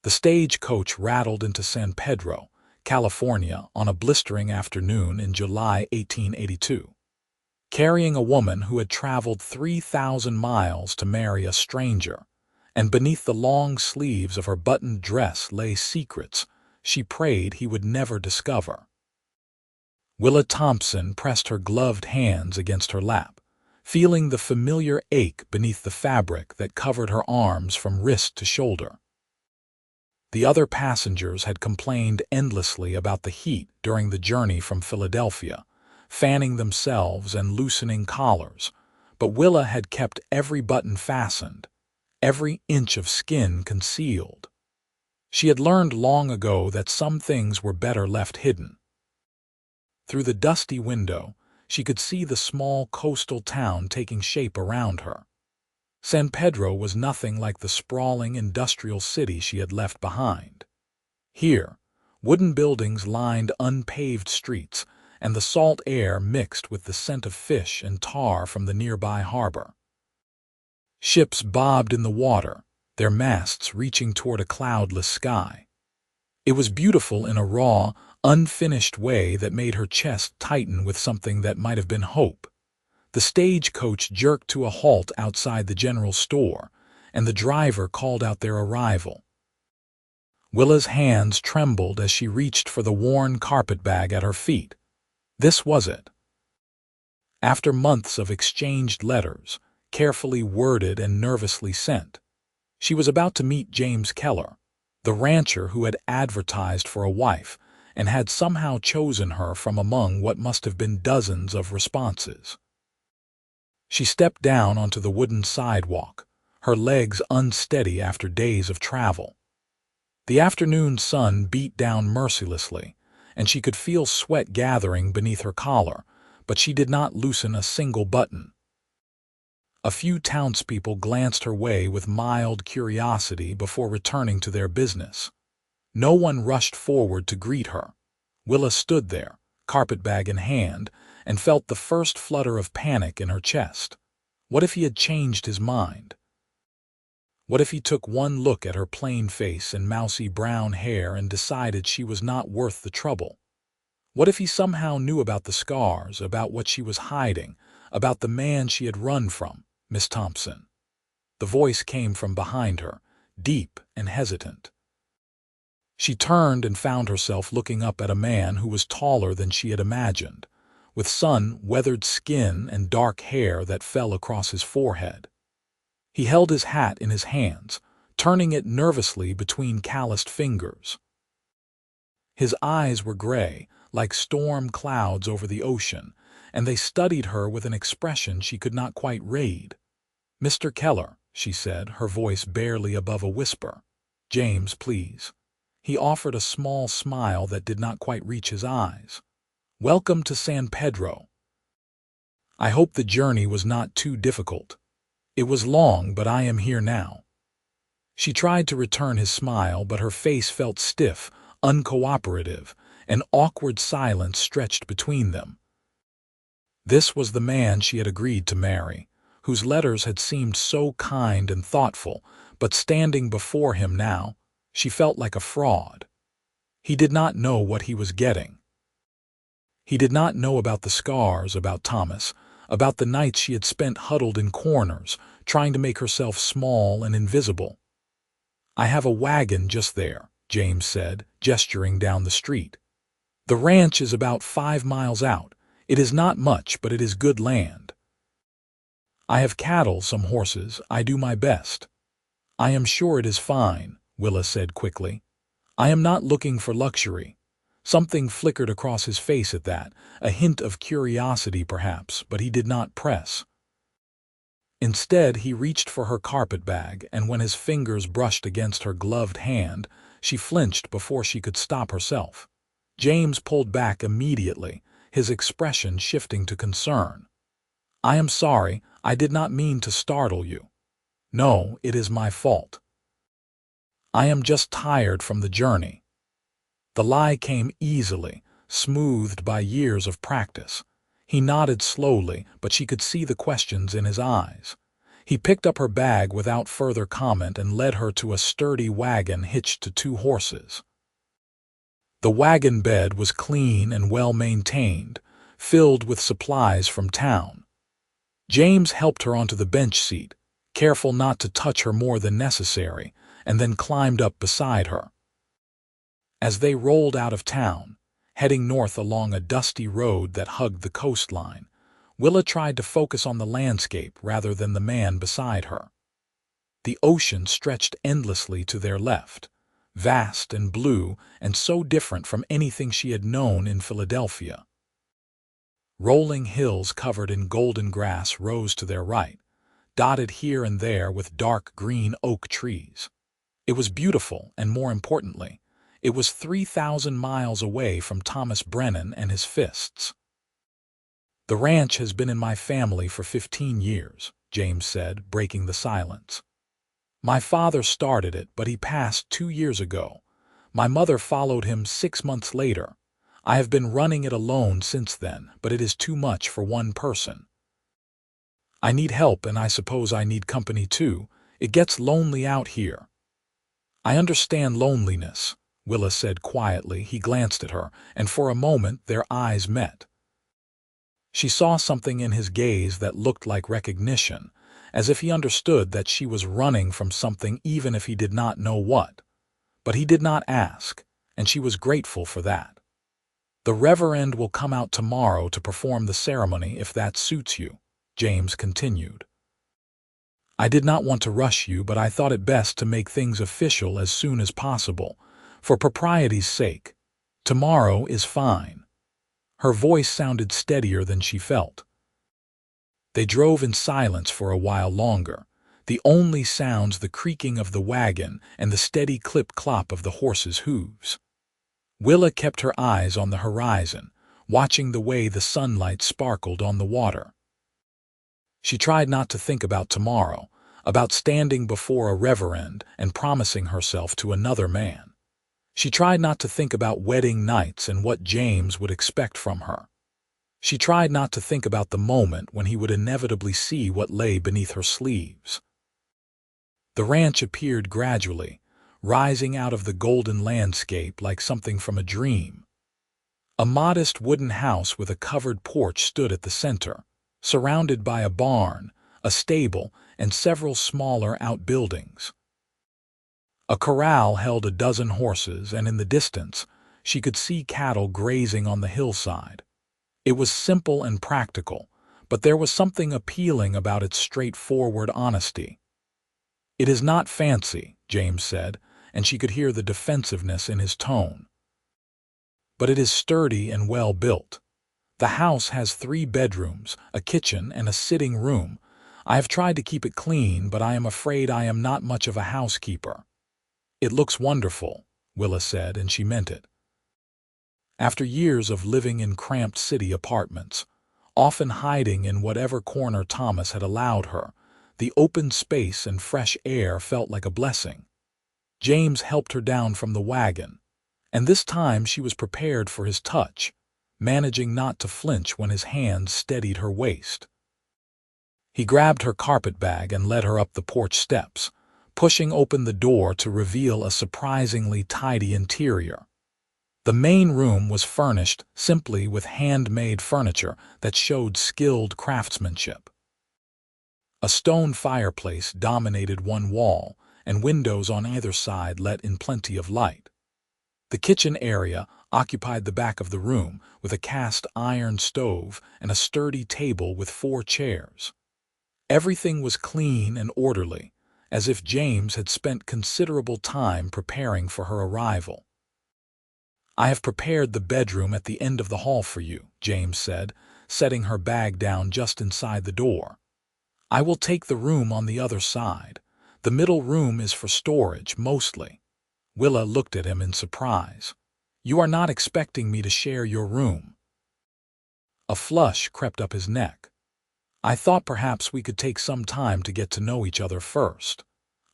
The stagecoach rattled into San Pedro, California, on a blistering afternoon in July 1882. Carrying a woman who had traveled 3,000 miles to marry a stranger, and beneath the long sleeves of her buttoned dress lay secrets she prayed he would never discover. Willa Thompson pressed her gloved hands against her lap, feeling the familiar ache beneath the fabric that covered her arms from wrist to shoulder. The other passengers had complained endlessly about the heat during the journey from Philadelphia, fanning themselves and loosening collars, but Willa had kept every button fastened, every inch of skin concealed. She had learned long ago that some things were better left hidden. Through the dusty window, she could see the small coastal town taking shape around her. San Pedro was nothing like the sprawling industrial city she had left behind. Here, wooden buildings lined unpaved streets, and the salt air mixed with the scent of fish and tar from the nearby harbor. Ships bobbed in the water, their masts reaching toward a cloudless sky. It was beautiful in a raw, unfinished way that made her chest tighten with something that might have been hope. The stagecoach jerked to a halt outside the general store, and the driver called out their arrival. Willa's hands trembled as she reached for the worn carpetbag at her feet. This was it. After months of exchanged letters, carefully worded and nervously sent, she was about to meet James Keller, the rancher who had advertised for a wife and had somehow chosen her from among what must have been dozens of responses. She stepped down onto the wooden sidewalk, her legs unsteady after days of travel. The afternoon sun beat down mercilessly, and she could feel sweat gathering beneath her collar, but she did not loosen a single button. A few townspeople glanced her way with mild curiosity before returning to their business. No one rushed forward to greet her. Willa stood there, carpetbag in hand, and felt the first flutter of panic in her chest. What if he had changed his mind? What if he took one look at her plain face and mousy brown hair and decided she was not worth the trouble? What if he somehow knew about the scars, about what she was hiding, about the man she had run from, Miss Thompson? The voice came from behind her, deep and hesitant. She turned and found herself looking up at a man who was taller than she had imagined, with sun-weathered skin and dark hair that fell across his forehead. He held his hat in his hands, turning it nervously between calloused fingers. His eyes were gray, like storm clouds over the ocean, and they studied her with an expression she could not quite read. "Mr. Keller," she said, her voice barely above a whisper. "James, please." He offered a small smile that did not quite reach his eyes. "Welcome to San Pedro. I hope the journey was not too difficult. It was long, but I am here now." She tried to return his smile, but her face felt stiff, uncooperative. An awkward silence stretched between them. This was the man she had agreed to marry, whose letters had seemed so kind and thoughtful, but standing before him now, she felt like a fraud. He did not know what he was getting. He did not know about the scars, about Thomas, about the nights she had spent huddled in corners, trying to make herself small and invisible. "I have a wagon just there," James said, gesturing down the street. "The ranch is about 5 miles out. It is not much, but it is good land. I have cattle, some horses. I do my best." "I am sure it is fine," Willa said quickly. "I am not looking for luxury." Something flickered across his face at that, a hint of curiosity perhaps, but he did not press. Instead, he reached for her carpetbag, and when his fingers brushed against her gloved hand, she flinched before she could stop herself. James pulled back immediately, his expression shifting to concern. "I am sorry, I did not mean to startle you. No, it is my fault. I am just tired from the journey." The lie came easily, smoothed by years of practice. He nodded slowly, but she could see the questions in his eyes. He picked up her bag without further comment and led her to a sturdy wagon hitched to 2 horses. The wagon bed was clean and well-maintained, filled with supplies from town. James helped her onto the bench seat, careful not to touch her more than necessary, and then climbed up beside her. As they rolled out of town, heading north along a dusty road that hugged the coastline, Willa tried to focus on the landscape rather than the man beside her. The ocean stretched endlessly to their left, vast and blue and so different from anything she had known in Philadelphia. Rolling hills covered in golden grass rose to their right, dotted here and there with dark green oak trees. It was beautiful, and more importantly, it was 3,000 miles away from Thomas Brennan and his fists. "The ranch has been in my family for 15 years, James said, breaking the silence. "My father started it, but he passed 2 years ago. My mother followed him 6 months later. I have been running it alone since then, but it is too much for one person. I need help, and I suppose I need company too. It gets lonely out here." "I understand loneliness," Willa said quietly. He glanced at her, and for a moment their eyes met. She saw something in his gaze that looked like recognition, as if he understood that she was running from something even if he did not know what. But he did not ask, and she was grateful for that. "The Reverend will come out tomorrow to perform the ceremony if that suits you," James continued. "I did not want to rush you, but I thought it best to make things official as soon as possible, for propriety's sake. Tomorrow is fine." Her voice sounded steadier than she felt. They drove in silence for a while longer, the only sounds the creaking of the wagon and the steady clip-clop of the horses' hooves. Willa kept her eyes on the horizon, watching the way the sunlight sparkled on the water. She tried not to think about tomorrow, about standing before a reverend and promising herself to another man. She tried not to think about wedding nights and what James would expect from her. She tried not to think about the moment when he would inevitably see what lay beneath her sleeves. The ranch appeared gradually, rising out of the golden landscape like something from a dream. A modest wooden house with a covered porch stood at the center, surrounded by a barn, a stable, and several smaller outbuildings. A corral held a dozen horses, and in the distance, she could see cattle grazing on the hillside. It was simple and practical, but there was something appealing about its straightforward honesty. "It is not fancy," James said, and she could hear the defensiveness in his tone. "But it is sturdy and well built. The house has 3 bedrooms, a kitchen, and a sitting room. I have tried to keep it clean, but I am afraid I am not much of a housekeeper." "It looks wonderful," Willa said, and she meant it. After years of living in cramped city apartments, often hiding in whatever corner Thomas had allowed her, the open space and fresh air felt like a blessing. James helped her down from the wagon, and this time she was prepared for his touch, managing not to flinch when his hands steadied her waist. He grabbed her carpetbag and led her up the porch steps, pushing open the door to reveal a surprisingly tidy interior. The main room was furnished simply with handmade furniture that showed skilled craftsmanship. A stone fireplace dominated one wall, and windows on either side let in plenty of light. The kitchen area occupied the back of the room, with a cast iron stove and a sturdy table with 4 chairs. Everything was clean and orderly, as if James had spent considerable time preparing for her arrival. "I have prepared the bedroom at the end of the hall for you," James said, setting her bag down just inside the door. "I will take the room on the other side. The middle room is for storage, mostly." Willa looked at him in surprise. "You are not expecting me to share your room?" A flush crept up his neck. "I thought perhaps we could take some time to get to know each other first.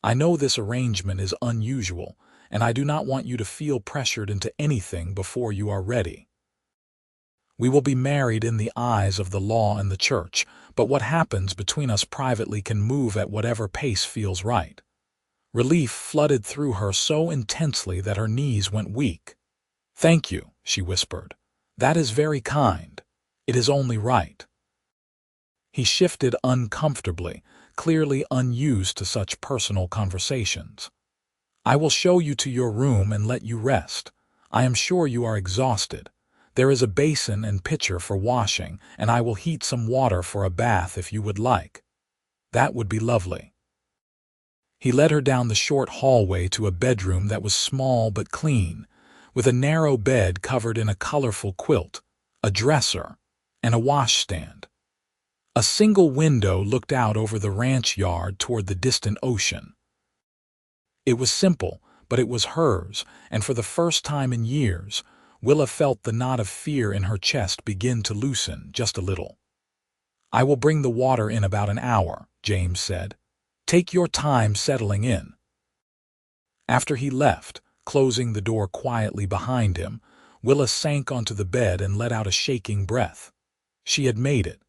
I know this arrangement is unusual, and I do not want you to feel pressured into anything before you are ready." We will be married in the eyes of the law and the church, but what happens between us privately can move at whatever pace feels right." Relief flooded through her so intensely that her knees went weak. "Thank you," she whispered. "That is very kind. It is only right." He shifted uncomfortably, clearly unused to such personal conversations. "I will show you to your room and let you rest. I am sure you are exhausted. There is a basin and pitcher for washing, and I will heat some water for a bath if you would like." "That would be lovely." He led her down the short hallway to a bedroom that was small but clean, with a narrow bed covered in a colorful quilt, a dresser, and a washstand. A single window looked out over the ranch yard toward the distant ocean. It was simple, but it was hers, and for the first time in years, Willa felt the knot of fear in her chest begin to loosen just a little. "I will bring the water in about an hour," James said. "Take your time settling in." After he left, closing the door quietly behind him, Willa sank onto the bed and let out a shaking breath. She had made it.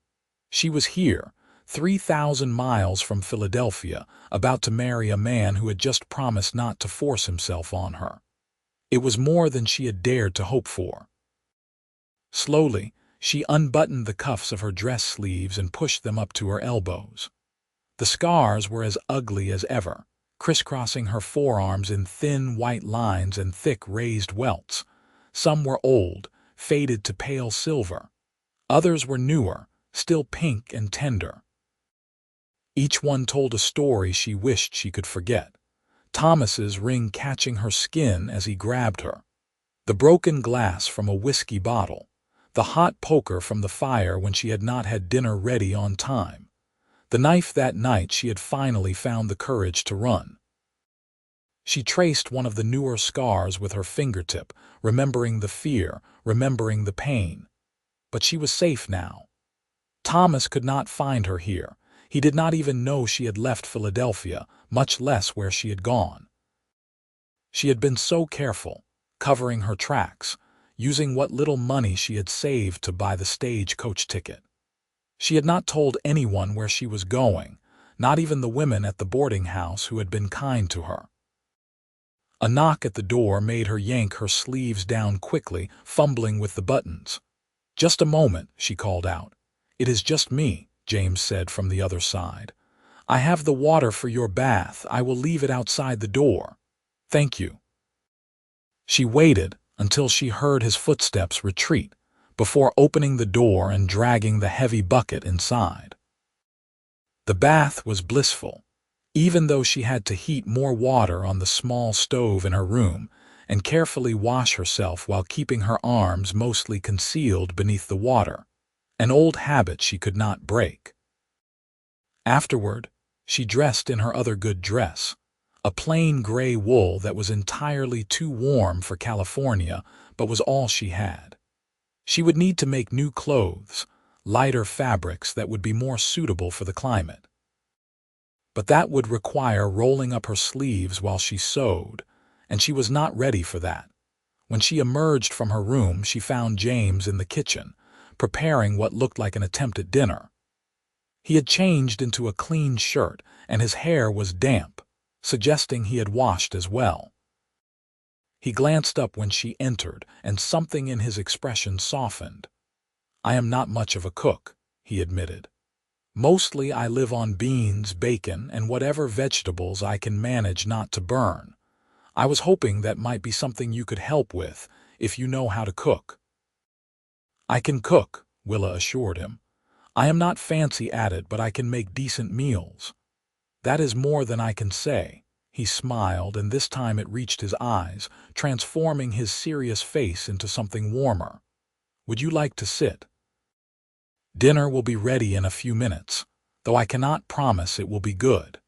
She was here, 3,000 miles from Philadelphia, about to marry a man who had just promised not to force himself on her. It was more than she had dared to hope for. Slowly, she unbuttoned the cuffs of her dress sleeves and pushed them up to her elbows. The scars were as ugly as ever, crisscrossing her forearms in thin white lines and thick raised welts. Some were old, faded to pale silver. Others were newer, still pink and tender. Each one told a story she wished she could forget. Thomas's ring catching her skin as he grabbed her, the broken glass from a whiskey bottle, the hot poker from the fire when she had not had dinner ready on time, the knife that night she had finally found the courage to run. She traced one of the newer scars with her fingertip, remembering the fear, remembering the pain. But she was safe now. Thomas could not find her here. He did not even know she had left Philadelphia, much less where she had gone. She had been so careful, covering her tracks, using what little money she had saved to buy the stagecoach ticket. She had not told anyone where she was going, not even the women at the boarding house who had been kind to her. A knock at the door made her yank her sleeves down quickly, fumbling with the buttons. "Just a moment," she called out. "It is just me," James said from the other side. "I have the water for your bath. I will leave it outside the door." "Thank you." She waited until she heard his footsteps retreat, before opening the door and dragging the heavy bucket inside. The bath was blissful, even though she had to heat more water on the small stove in her room and carefully wash herself while keeping her arms mostly concealed beneath the water, an old habit she could not break. Afterward, she dressed in her other good dress, a plain gray wool that was entirely too warm for California but was all she had. She would need to make new clothes, lighter fabrics that would be more suitable for the climate. But that would require rolling up her sleeves while she sewed, and she was not ready for that. When she emerged from her room, she found James in the kitchen, preparing what looked like an attempt at dinner. He had changed into a clean shirt, and his hair was damp, suggesting he had washed as well. He glanced up when she entered, and something in his expression softened. "I am not much of a cook," he admitted. "Mostly I live on beans, bacon, and whatever vegetables I can manage not to burn. I was hoping that might be something you could help with, if you know how to cook." "I can cook," Willa assured him. "I am not fancy at it, but I can make decent meals." "That is more than I can say." He smiled, and this time it reached his eyes, transforming his serious face into something warmer. "Would you like to sit? Dinner will be ready in a few minutes, though I cannot promise it will be good."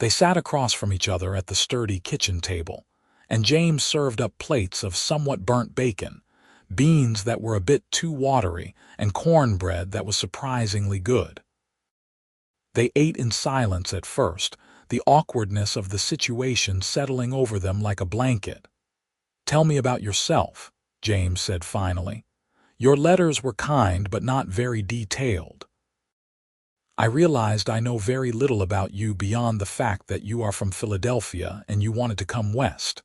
They sat across from each other at the sturdy kitchen table, and James served up plates of somewhat burnt bacon, beans that were a bit too watery, and cornbread that was surprisingly good. They ate in silence at first, the awkwardness of the situation settling over them like a blanket. "Tell me about yourself," James said finally. Your letters were kind but not very detailed. I realized I know very little about you beyond the fact that you are from Philadelphia and you wanted to come west."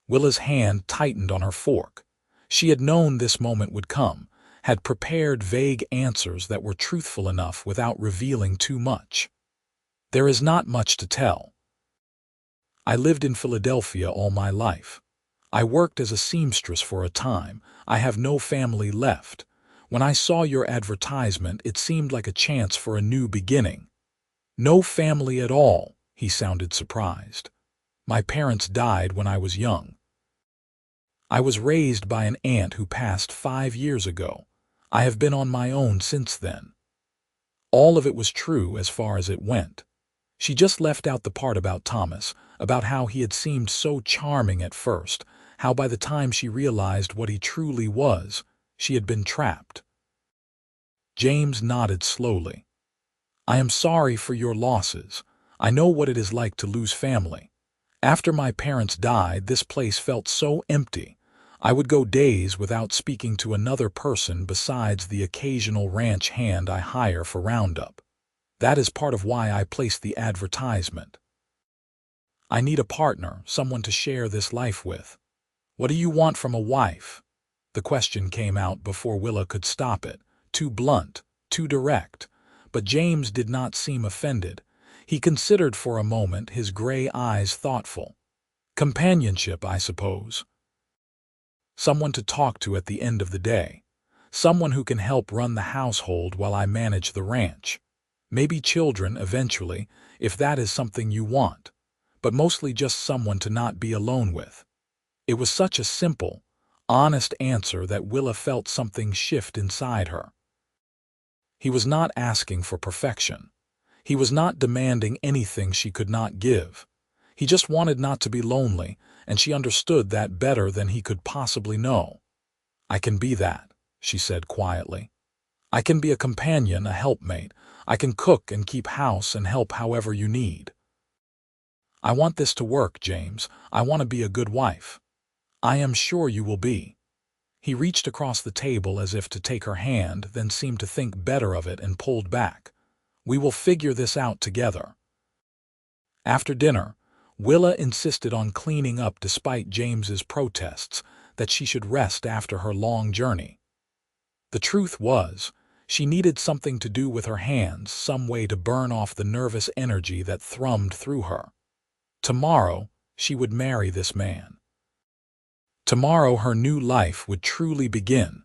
Willa's hand tightened on her fork. She had known this moment would come, had prepared vague answers that were truthful enough without revealing too much. "There is not much to tell. I lived in Philadelphia all my life. I worked as a seamstress for a time. I have no family left. When I saw your advertisement, it seemed like a chance for a new beginning." "No family at all," he sounded surprised. "My parents died when I was young. I was raised by an aunt who passed 5 years ago. I have been on my own since then." All of it was true as far as it went. She just left out the part about Thomas, about how he had seemed so charming at first, how by the time she realized what he truly was, she had been trapped. James nodded slowly. "I am sorry for your losses. I know what it is like to lose family. After my parents died, this place felt so empty. I would go days without speaking to another person besides the occasional ranch hand I hire for roundup. That is part of why I placed the advertisement. I need a partner, someone to share this life with." "What do you want from a wife?" The question came out before Willa could stop it, too blunt, too direct. But James did not seem offended. He considered for a moment, his gray eyes thoughtful. "Companionship, I suppose. Someone to talk to at the end of the day. Someone who can help run the household while I manage the ranch. Maybe children eventually, if that is something you want. But mostly just someone to not be alone with." It was such a simple, honest answer that Willa felt something shift inside her. He was not asking for perfection. He was not demanding anything she could not give. He just wanted not to be lonely, and she understood that better than he could possibly know. "I can be that," she said quietly. "I can be a companion, a helpmate. I can cook and keep house and help however you need. I want this to work, James. I want to be a good wife. I am sure you will be." He reached across the table as if to take her hand, then seemed to think better of it and pulled back. "We will figure this out together." After dinner, Willa insisted on cleaning up despite James's protests that she should rest after her long journey. The truth was, she needed something to do with her hands, some way to burn off the nervous energy that thrummed through her. Tomorrow, she would marry this man. Tomorrow her new life would truly begin.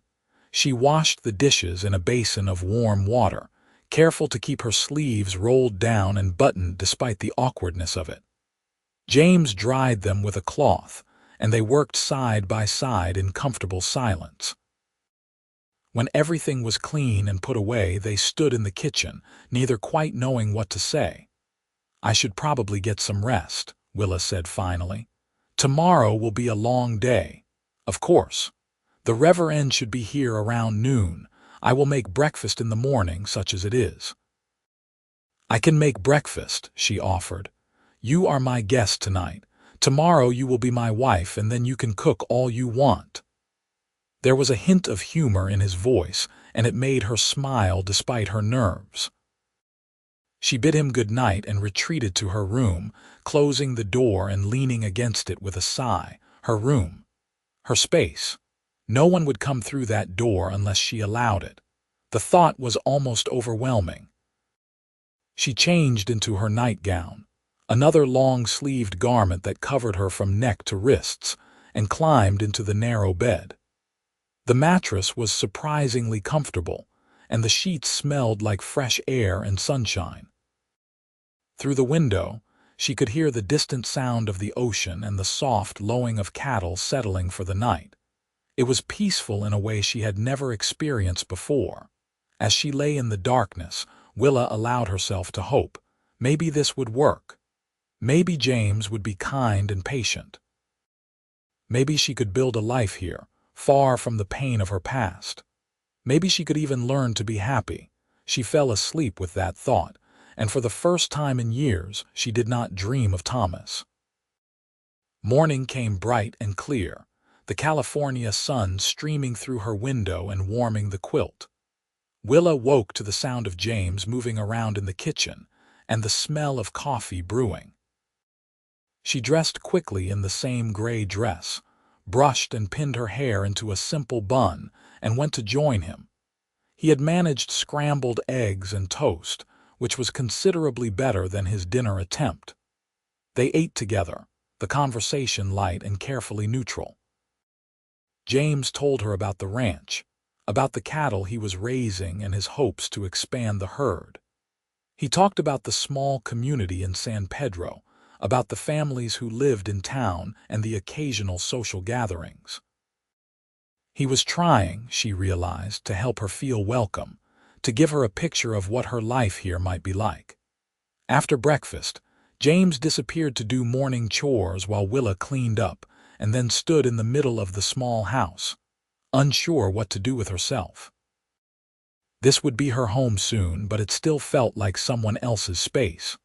She washed the dishes in a basin of warm water, careful to keep her sleeves rolled down and buttoned despite the awkwardness of it. James dried them with a cloth, and they worked side by side in comfortable silence. When everything was clean and put away, they stood in the kitchen, neither quite knowing what to say. "I should probably get some rest," Willa said finally. "Tomorrow will be a long day. Of course. The Reverend should be here around noon. I will make breakfast in the morning, such as it is." "I can make breakfast," she offered. "You are my guest tonight. Tomorrow you will be my wife, and then you can cook all you want." There was a hint of humor in his voice, and it made her smile despite her nerves. She bid him good night and retreated to her room, closing the door and leaning against it with a sigh. Her room. Her space. No one would come through that door unless she allowed it. The thought was almost overwhelming. She changed into her nightgown, another long-sleeved garment that covered her from neck to wrists, and climbed into the narrow bed. The mattress was surprisingly comfortable, and the sheets smelled like fresh air and sunshine. Through the window, she could hear the distant sound of the ocean and the soft lowing of cattle settling for the night. It was peaceful in a way she had never experienced before. As she lay in the darkness, Willa allowed herself to hope. Maybe this would work. Maybe James would be kind and patient. Maybe she could build a life here, far from the pain of her past. Maybe she could even learn to be happy. She fell asleep with that thought, and for the first time in years, she did not dream of Thomas. Morning came bright and clear. the California sun streaming through her window and warming the quilt. Willa woke to the sound of James moving around in the kitchen and the smell of coffee brewing. She dressed quickly in the same gray dress, brushed and pinned her hair into a simple bun, and went to join him. He had managed scrambled eggs and toast, which was considerably better than his dinner attempt. They ate together, the conversation light and carefully neutral. James told her about the ranch, about the cattle he was raising and his hopes to expand the herd. He talked about the small community in San Pedro, about the families who lived in town and the occasional social gatherings. He was trying, she realized, to help her feel welcome, to give her a picture of what her life here might be like. After breakfast, James disappeared to do morning chores while Willa cleaned up and then stood in the middle of the small house, unsure what to do with herself. This would be her home soon, but it still felt like someone else's space.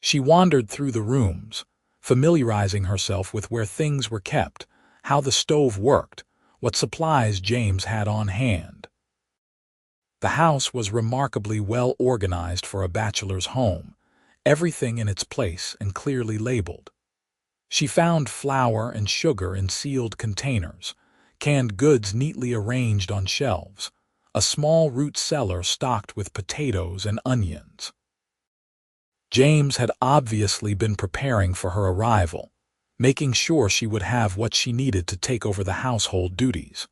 She wandered through the rooms, familiarizing herself with where things were kept, how the stove worked, what supplies James had on hand. The house was remarkably well organized for a bachelor's home, everything in its place and clearly labeled. She found flour and sugar in sealed containers, canned goods neatly arranged on shelves, a small root cellar stocked with potatoes and onions. James had obviously been preparing for her arrival, making sure she would have what she needed to take over the household duties.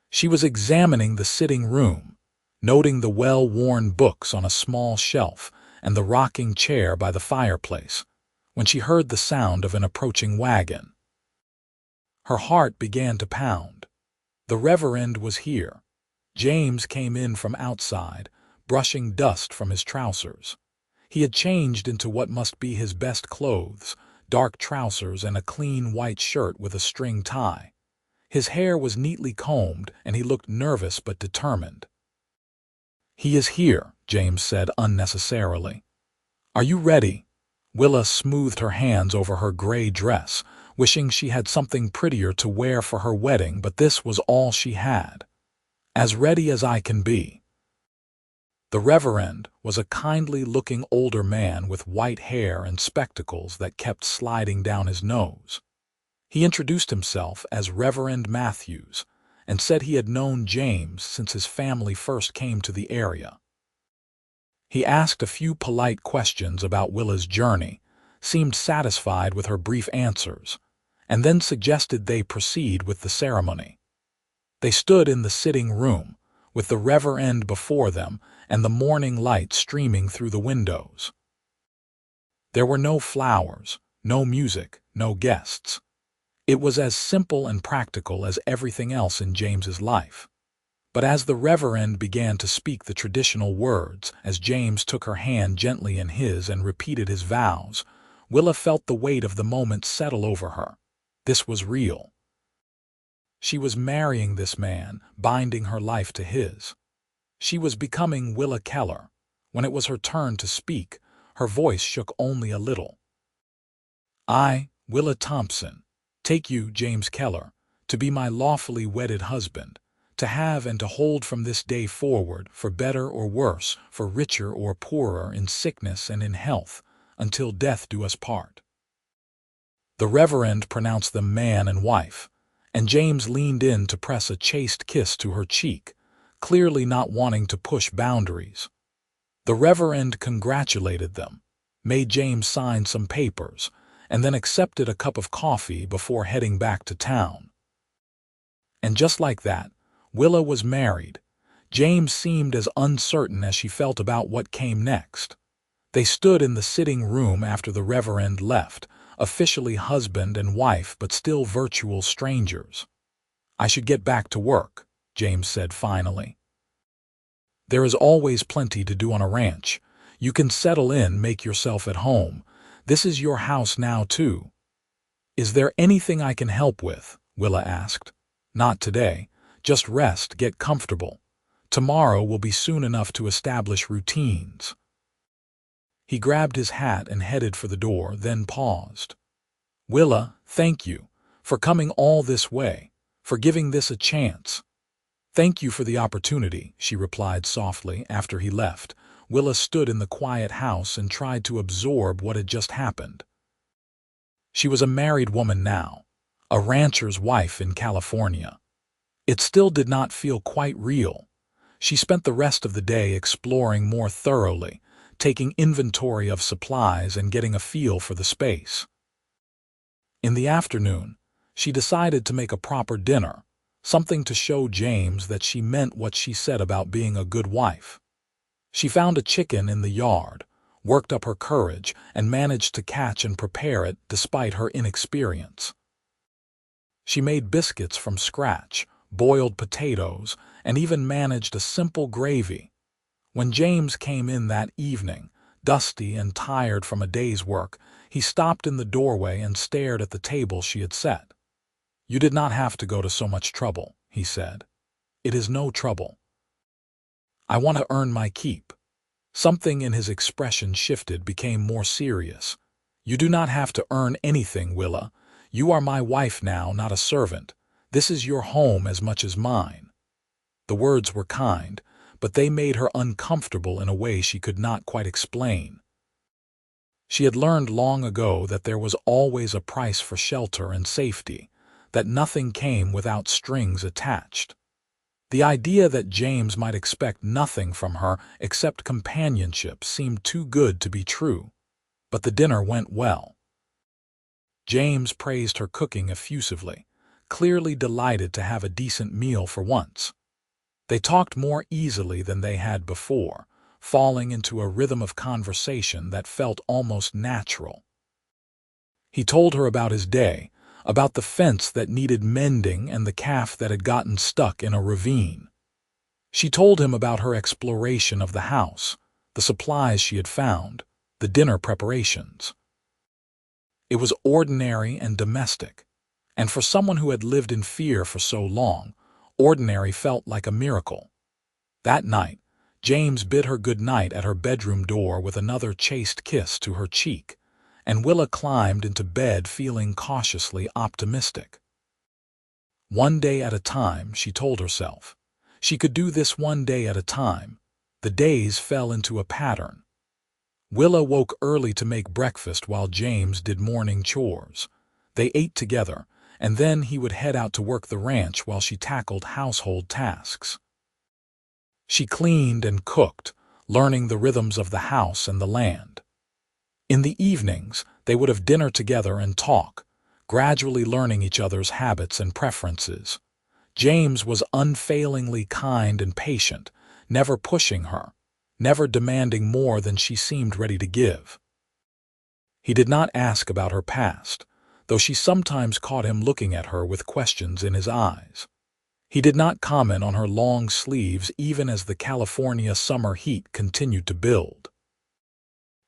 She was examining the sitting room, noting the well-worn books on a small shelf and the rocking chair by the fireplace, when she heard the sound of an approaching wagon. Her heart began to pound. The Reverend was here. James came in from outside, brushing dust from his trousers. He had changed into what must be his best clothes, dark trousers and a clean white shirt with a string tie. His hair was neatly combed and he looked nervous but determined. "He is here," James said unnecessarily. "Are you ready?" Willa smoothed her hands over her gray dress, wishing she had something prettier to wear for her wedding, but this was all she had. "As ready as I can be." The Reverend was a kindly-looking older man with white hair and spectacles that kept sliding down his nose. He introduced himself as Reverend Matthews and said he had known James since his family first came to the area. He asked a few polite questions about Willa's journey, seemed satisfied with her brief answers, and then suggested they proceed with the ceremony. They stood in the sitting room, with the Reverend before them and the morning light streaming through the windows. There were no flowers, no music, no guests. It was as simple and practical as everything else in James's life. But as the Reverend began to speak the traditional words, as James took her hand gently in his and repeated his vows, Willa felt the weight of the moment settle over her. This was real. She was marrying this man, binding her life to his. She was becoming Willa Keller. When it was her turn to speak, her voice shook only a little. "I, Willa Thompson, take you, James Keller, to be my lawfully wedded husband, to have and to hold from this day forward, for better or worse, for richer or poorer, in sickness and in health, until death do us part." The Reverend pronounced them man and wife, and James leaned in to press a chaste kiss to her cheek, clearly not wanting to push boundaries. The Reverend congratulated them, made James sign some papers, and then accepted a cup of coffee before heading back to town. And just like that, Willa was married. James seemed as uncertain as she felt about what came next. They stood in the sitting room after the Reverend left, officially husband and wife but still virtual strangers. "I should get back to work," James said finally. "There is always plenty to do on a ranch. You can settle in, make yourself at home. This is your house now, too." "Is there anything I can help with?" Willa asked. "Not today. Just rest, get comfortable. Tomorrow will be soon enough to establish routines." He grabbed his hat and headed for the door, then paused. "Willa, thank you for coming all this way. for giving this a chance." "Thank you for the opportunity," she replied softly after he left. Willa stood in the quiet house and tried to absorb what had just happened. She was a married woman now, a rancher's wife in California. It still did not feel quite real. She spent the rest of the day exploring more thoroughly, taking inventory of supplies and getting a feel for the space. In the afternoon, she decided to make a proper dinner, something to show James that she meant what she said about being a good wife. She found a chicken in the yard, worked up her courage, and managed to catch and prepare it despite her inexperience. She made biscuits from scratch, boiled potatoes, and even managed a simple gravy. When James came in that evening, dusty and tired from a day's work, he stopped in the doorway and stared at the table she had set. "You did not have to go to so much trouble," he said. "It is no trouble. I want to earn my keep." Something in his expression shifted, became more serious. "You do not have to earn anything, Willa. You are my wife now, not a servant. This is your home as much as mine." The words were kind, but they made her uncomfortable in a way she could not quite explain. She had learned long ago that there was always a price for shelter and safety, that nothing came without strings attached. The idea that James might expect nothing from her except companionship seemed too good to be true. But the dinner went well. James praised her cooking effusively, clearly delighted to have a decent meal for once. They talked more easily than they had before, falling into a rhythm of conversation that felt almost natural. He told her about his day, about the fence that needed mending and the calf that had gotten stuck in a ravine. She told him about her exploration of the house, the supplies she had found, the dinner preparations. It was ordinary and domestic, and for someone who had lived in fear for so long, ordinary felt like a miracle. That night, James bid her good night at her bedroom door with another chaste kiss to her cheek, and Willa climbed into bed feeling cautiously optimistic. One day at a time, she told herself. She could do this one day at a time. The days fell into a pattern. Willa woke early to make breakfast while James did morning chores. They ate together, and then he would head out to work the ranch while she tackled household tasks. She cleaned and cooked, learning the rhythms of the house and the land. In the evenings, they would have dinner together and talk, gradually learning each other's habits and preferences. James was unfailingly kind and patient, never pushing her, never demanding more than she seemed ready to give. He did not ask about her past, though she sometimes caught him looking at her with questions in his eyes. He did not comment on her long sleeves even as the California summer heat continued to build.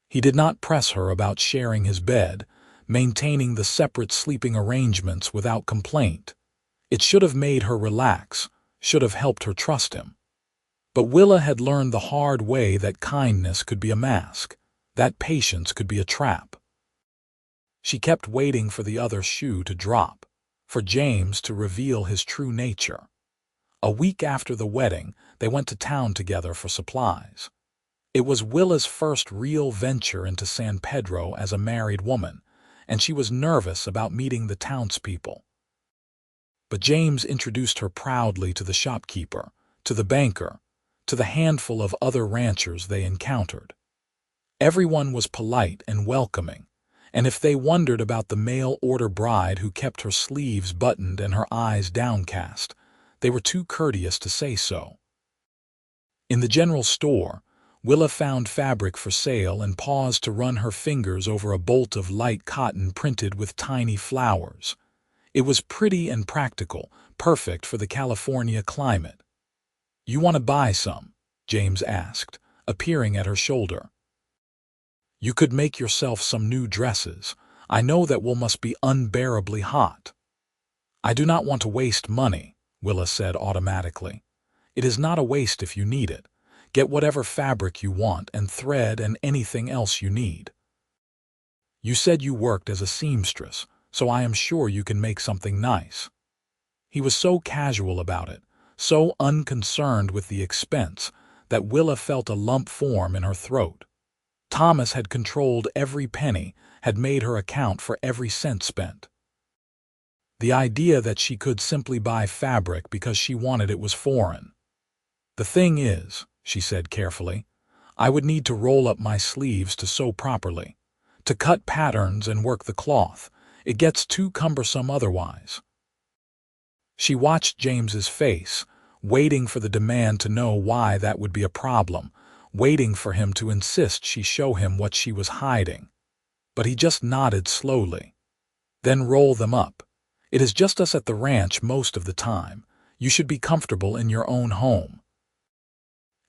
He did not press her about sharing his bed, maintaining the separate sleeping arrangements without complaint. It should have made her relax, should have helped her trust him. But Willa had learned the hard way that kindness could be a mask, that patience could be a trap. She kept waiting for the other shoe to drop, for James to reveal his true nature. A week after the wedding, they went to town together for supplies. It was Willa's first real venture into San Pedro as a married woman, and she was nervous about meeting the townspeople. But James introduced her proudly to the shopkeeper, to the banker, to the handful of other ranchers they encountered. Everyone was polite and welcoming, and if they wondered about the mail-order bride who kept her sleeves buttoned and her eyes downcast, they were too courteous to say so. In the general store, Willa found fabric for sale and paused to run her fingers over a bolt of light cotton printed with tiny flowers. It was pretty and practical, perfect for the California climate. "You want to buy some?" James asked, appearing at her shoulder. "You could make yourself some new dresses. I know that wool must be unbearably hot." "I do not want to waste money," Willa said automatically. "It is not a waste if you need it. Get whatever fabric you want and thread and anything else you need. You said you worked as a seamstress, so I am sure you can make something nice." He was so casual about it, so unconcerned with the expense, that Willa felt a lump form in her throat. Thomas had controlled every penny, had made her account for every cent spent. The idea that she could simply buy fabric because she wanted it was foreign. "The thing is," she said carefully, "I would need to roll up my sleeves to sew properly, to cut patterns and work the cloth. It gets too cumbersome otherwise." She watched James's face, waiting for the demand to know why that would be a problem, waiting for him to insist she show him what she was hiding. But he just nodded slowly. "Then roll them up. It is just us at the ranch most of the time. You should be comfortable in your own home."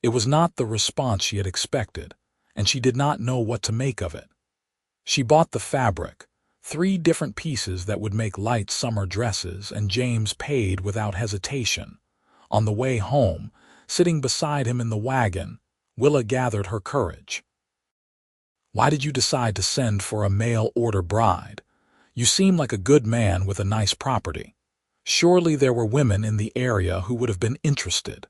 It was not the response she had expected, and she did not know what to make of it. She bought the fabric, 3 different pieces that would make light summer dresses, and James paid without hesitation. On the way home, sitting beside him in the wagon, Willa gathered her courage. "Why did you decide to send for a mail-order bride? You seem like a good man with a nice property. Surely there were women in the area who would have been interested."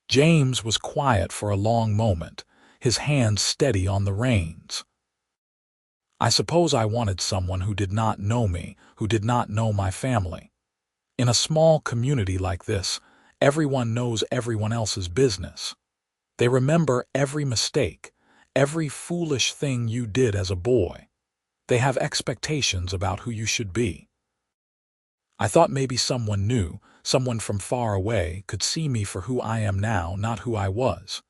James was quiet for a long moment, his hands steady on the reins. "I suppose I wanted someone who did not know me, who did not know my family. In a small community like this, everyone knows everyone else's business. They remember every mistake, every foolish thing you did as a boy. They have expectations about who you should be. I thought maybe someone new, someone from far away, could see me for who I am now, not who I was."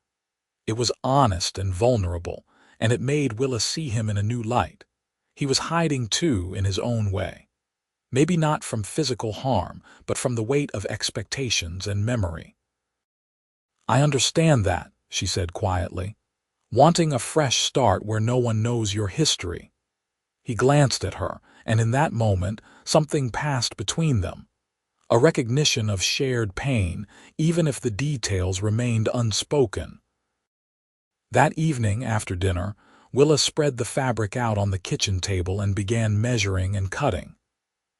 It was honest and vulnerable, and it made Willa see him in a new light. He was hiding too in his own way. Maybe not from physical harm, but from the weight of expectations and memory. "I understand that," she said quietly. "Wanting a fresh start where no one knows your history." He glanced at her, and in that moment, something passed between them. A recognition of shared pain, even if the details remained unspoken. That evening, after dinner, Willa spread the fabric out on the kitchen table and began measuring and cutting.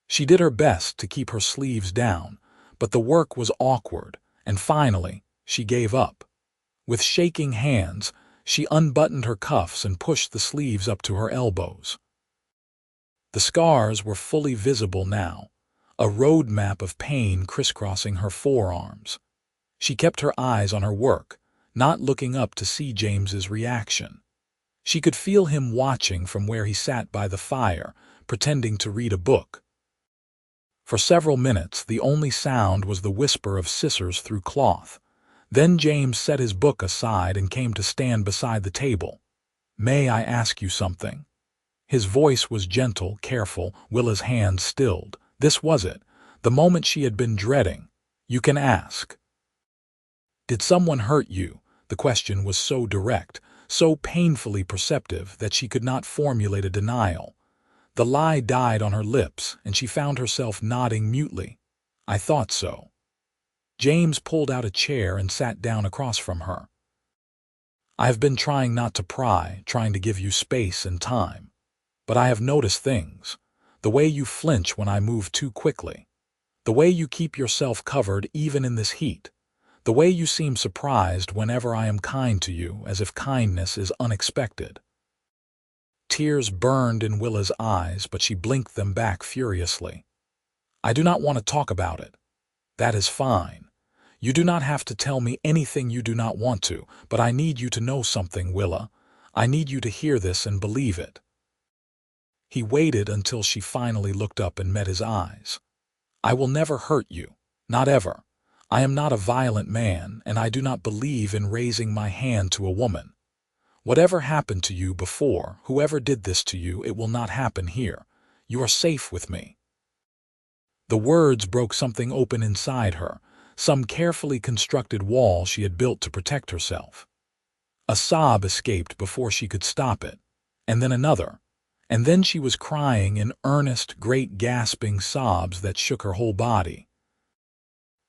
She did her best to keep her sleeves down, but the work was awkward, and finally, she gave up. With shaking hands, she unbuttoned her cuffs and pushed the sleeves up to her elbows. The scars were fully visible now, a road map of pain crisscrossing her forearms. She kept her eyes on her work, not looking up to see James's reaction. She could feel him watching from where he sat by the fire, pretending to read a book. For several minutes, the only sound was the whisper of scissors through cloth. Then James set his book aside and came to stand beside the table. "May I ask you something?" His voice was gentle, careful. Willa's hand stilled. This was it, the moment she had been dreading. "You can ask." "Did someone hurt you?" The question was so direct, so painfully perceptive that she could not formulate a denial. The lie died on her lips, and she found herself nodding mutely. "I thought so." James pulled out a chair and sat down across from her. "I have been trying not to pry, trying to give you space and time. But I have noticed things. The way you flinch when I move too quickly. The way you keep yourself covered even in this heat. The way you seem surprised whenever I am kind to you, as if kindness is unexpected." Tears burned in Willa's eyes, but she blinked them back furiously. "I do not want to talk about it." "That is fine. You do not have to tell me anything you do not want to, but I need you to know something, Willa. I need you to hear this and believe it." He waited until she finally looked up and met his eyes. "I will never hurt you. Not ever. I am not a violent man, and I do not believe in raising my hand to a woman. Whatever happened to you before, whoever did this to you, it will not happen here. You are safe with me." The words broke something open inside her, some carefully constructed wall she had built to protect herself. A sob escaped before she could stop it, and then another. And then she was crying in earnest, great gasping sobs that shook her whole body.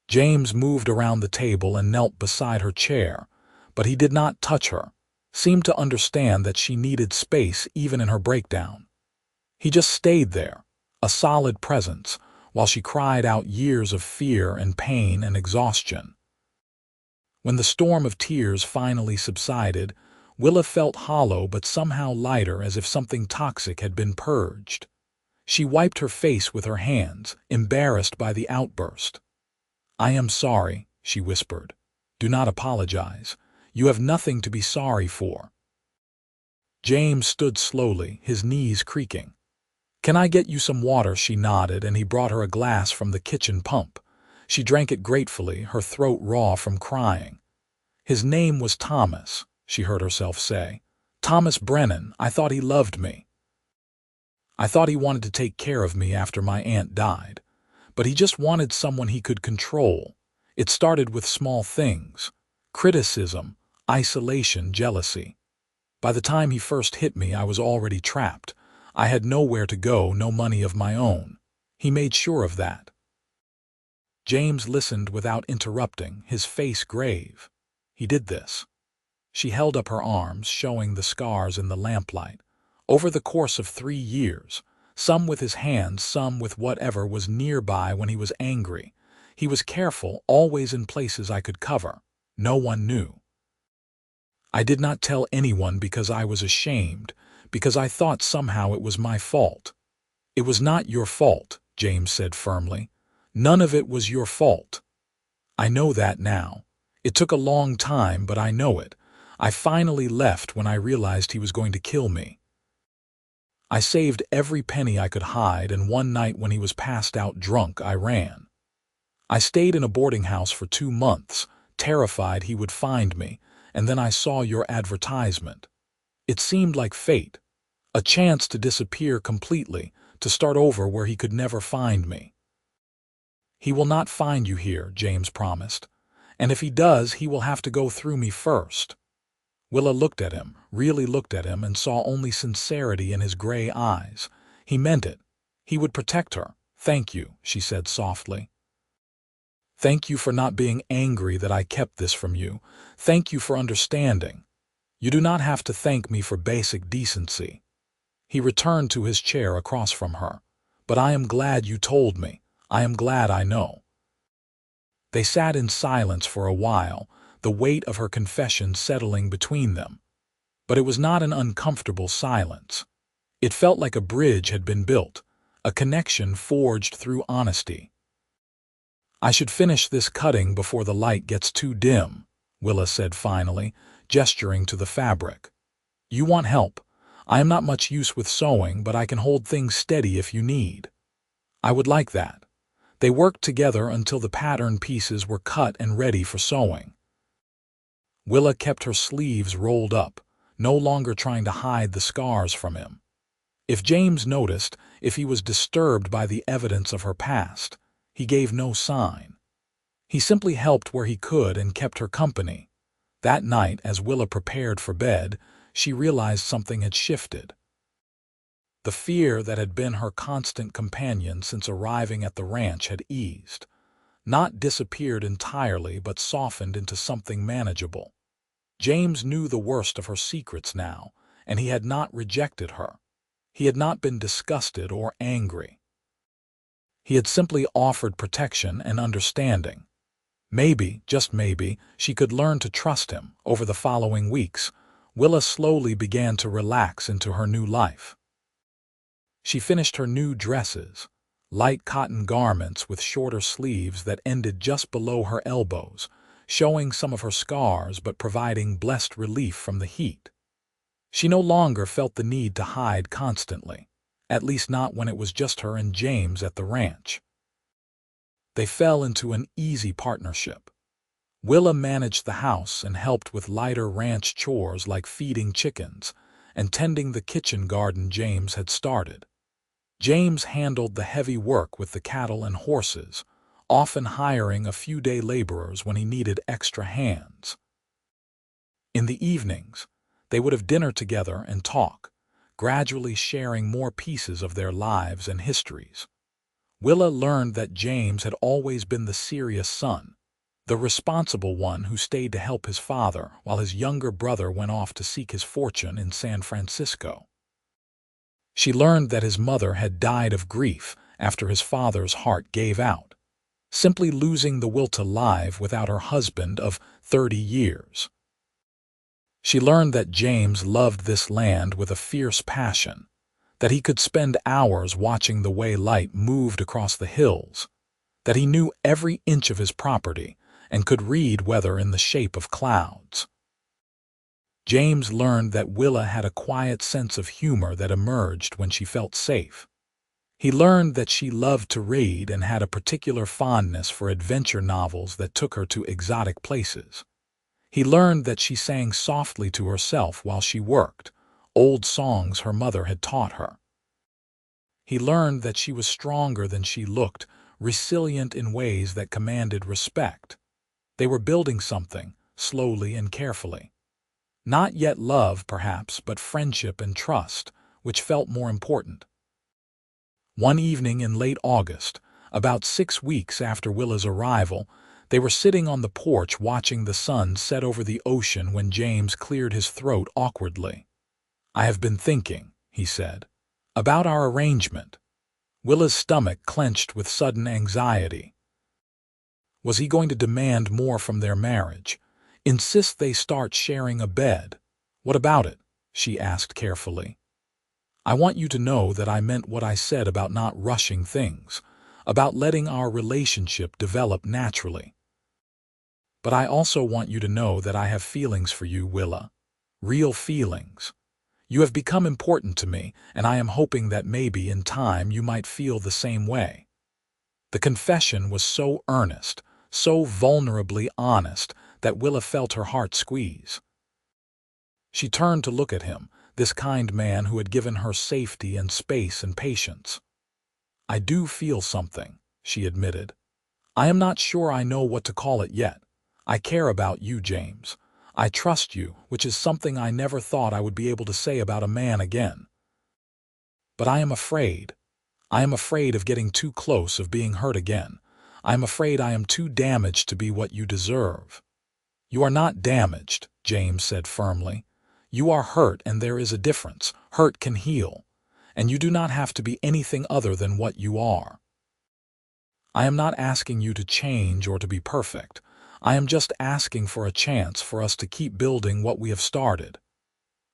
James moved around the table and knelt beside her chair, but he did not touch her, seemed to understand that she needed space even in her breakdown. He just stayed there, a solid presence, while she cried out years of fear and pain and exhaustion. When the storm of tears finally subsided, Willa felt hollow but somehow lighter, as if something toxic had been purged. She wiped her face with her hands, embarrassed by the outburst. "I am sorry," she whispered. "Do not apologize. You have nothing to be sorry for." James stood slowly, his knees creaking. "Can I get you some water?" She nodded, and he brought her a glass from the kitchen pump. She drank it gratefully, her throat raw from crying. "His name was Thomas," she heard herself say. "Thomas Brennan. I thought he loved me. I thought he wanted to take care of me after my aunt died. But he just wanted someone he could control. It started with small things: criticism, isolation, jealousy. By the time he first hit me, I was already trapped. I had nowhere to go, no money of my own. He made sure of that." James listened without interrupting, his face grave. "He did this." She held up her arms, showing the scars in the lamplight. "Over the course of 3 years, some with his hands, some with whatever was nearby when he was angry. He was careful, always in places I could cover. No one knew. I did not tell anyone because I was ashamed, because I thought somehow it was my fault." "It was not your fault," James said firmly. "None of it was your fault. I know that now. It took a long time, but I know it. I finally left when I realized he was going to kill me. I saved every penny I could hide, and one night when he was passed out drunk, I ran. I stayed in a boarding house for 2 months, terrified he would find me, and then I saw your advertisement. It seemed like fate, a chance to disappear completely, to start over where he could never find me." "He will not find you here," James promised. "And if he does, he will have to go through me first." Willa looked at him, really looked at him, and saw only sincerity in his gray eyes. He meant it. He would protect her. "Thank you," she said softly. "Thank you for not being angry that I kept this from you. Thank you for understanding. You do not have to thank me for basic decency." He returned to his chair across from her. "But I am glad you told me. I am glad I know." They sat in silence for a while, the weight of her confession settling between them. But it was not an uncomfortable silence. It felt like a bridge had been built, a connection forged through honesty. "I should finish this cutting before the light gets too dim," Willa said finally, gesturing to the fabric. "You want help. I am not much use with sewing, but I can hold things steady if you need." "I would like that." They worked together until the pattern pieces were cut and ready for sewing. Willa kept her sleeves rolled up, no longer trying to hide the scars from him. If James noticed, if he was disturbed by the evidence of her past, he gave no sign. He simply helped where he could and kept her company. That night, as Willa prepared for bed, she realized something had shifted. The fear that had been her constant companion since arriving at the ranch had eased. Not disappeared entirely, but softened into something manageable. James knew the worst of her secrets now, and he had not rejected her. He had not been disgusted or angry. He had simply offered protection and understanding. Maybe, just maybe, she could learn to trust him. Over the following weeks, Willa slowly began to relax into her new life. She finished her new dresses, light cotton garments with shorter sleeves that ended just below her elbows, showing some of her scars but providing blessed relief from the heat. She no longer felt the need to hide constantly, at least not when it was just her and James at the ranch. They fell into an easy partnership. Willa managed the house and helped with lighter ranch chores like feeding chickens and tending the kitchen garden James had started. James handled the heavy work with the cattle and horses, often hiring a few day laborers when he needed extra hands. In the evenings, they would have dinner together and talk, gradually sharing more pieces of their lives and histories. Willa learned that James had always been the serious son, the responsible one who stayed to help his father while his younger brother went off to seek his fortune in San Francisco. She learned that his mother had died of grief after his father's heart gave out, simply losing the will to live without her husband of 30 years. She learned that James loved this land with a fierce passion, that he could spend hours watching the way light moved across the hills, that he knew every inch of his property and could read weather in the shape of clouds. James learned that Willa had a quiet sense of humor that emerged when she felt safe. He learned that she loved to read and had a particular fondness for adventure novels that took her to exotic places. He learned that she sang softly to herself while she worked, old songs her mother had taught her. He learned that she was stronger than she looked, resilient in ways that commanded respect. They were building something, slowly and carefully. Not yet love, perhaps, but friendship and trust, which felt more important. One evening in late August, about 6 weeks after Willa's arrival, they were sitting on the porch watching the sun set over the ocean when James cleared his throat awkwardly. "I have been thinking," he said, "about our arrangement." Willa's stomach clenched with sudden anxiety. Was he going to demand more from their marriage? Insist they start sharing a bed? "What about it?" she asked carefully. "I want you to know that I meant what I said about not rushing things, about letting our relationship develop naturally. But I also want you to know that I have feelings for you, Willa. Real feelings. You have become important to me, and I am hoping that maybe in time you might feel the same way." The confession was so earnest, so vulnerably honest, that Willa felt her heart squeeze. She turned to look at him, this kind man who had given her safety and space and patience. "I do feel something," she admitted. "I am not sure I know what to call it yet. I care about you, James. I trust you, which is something I never thought I would be able to say about a man again. But I am afraid. I am afraid of getting too close, of being hurt again. I am afraid I am too damaged to be what you deserve." "You are not damaged," James said firmly. "You are hurt, and there is a difference. Hurt can heal, and you do not have to be anything other than what you are. I am not asking you to change or to be perfect. I am just asking for a chance for us to keep building what we have started."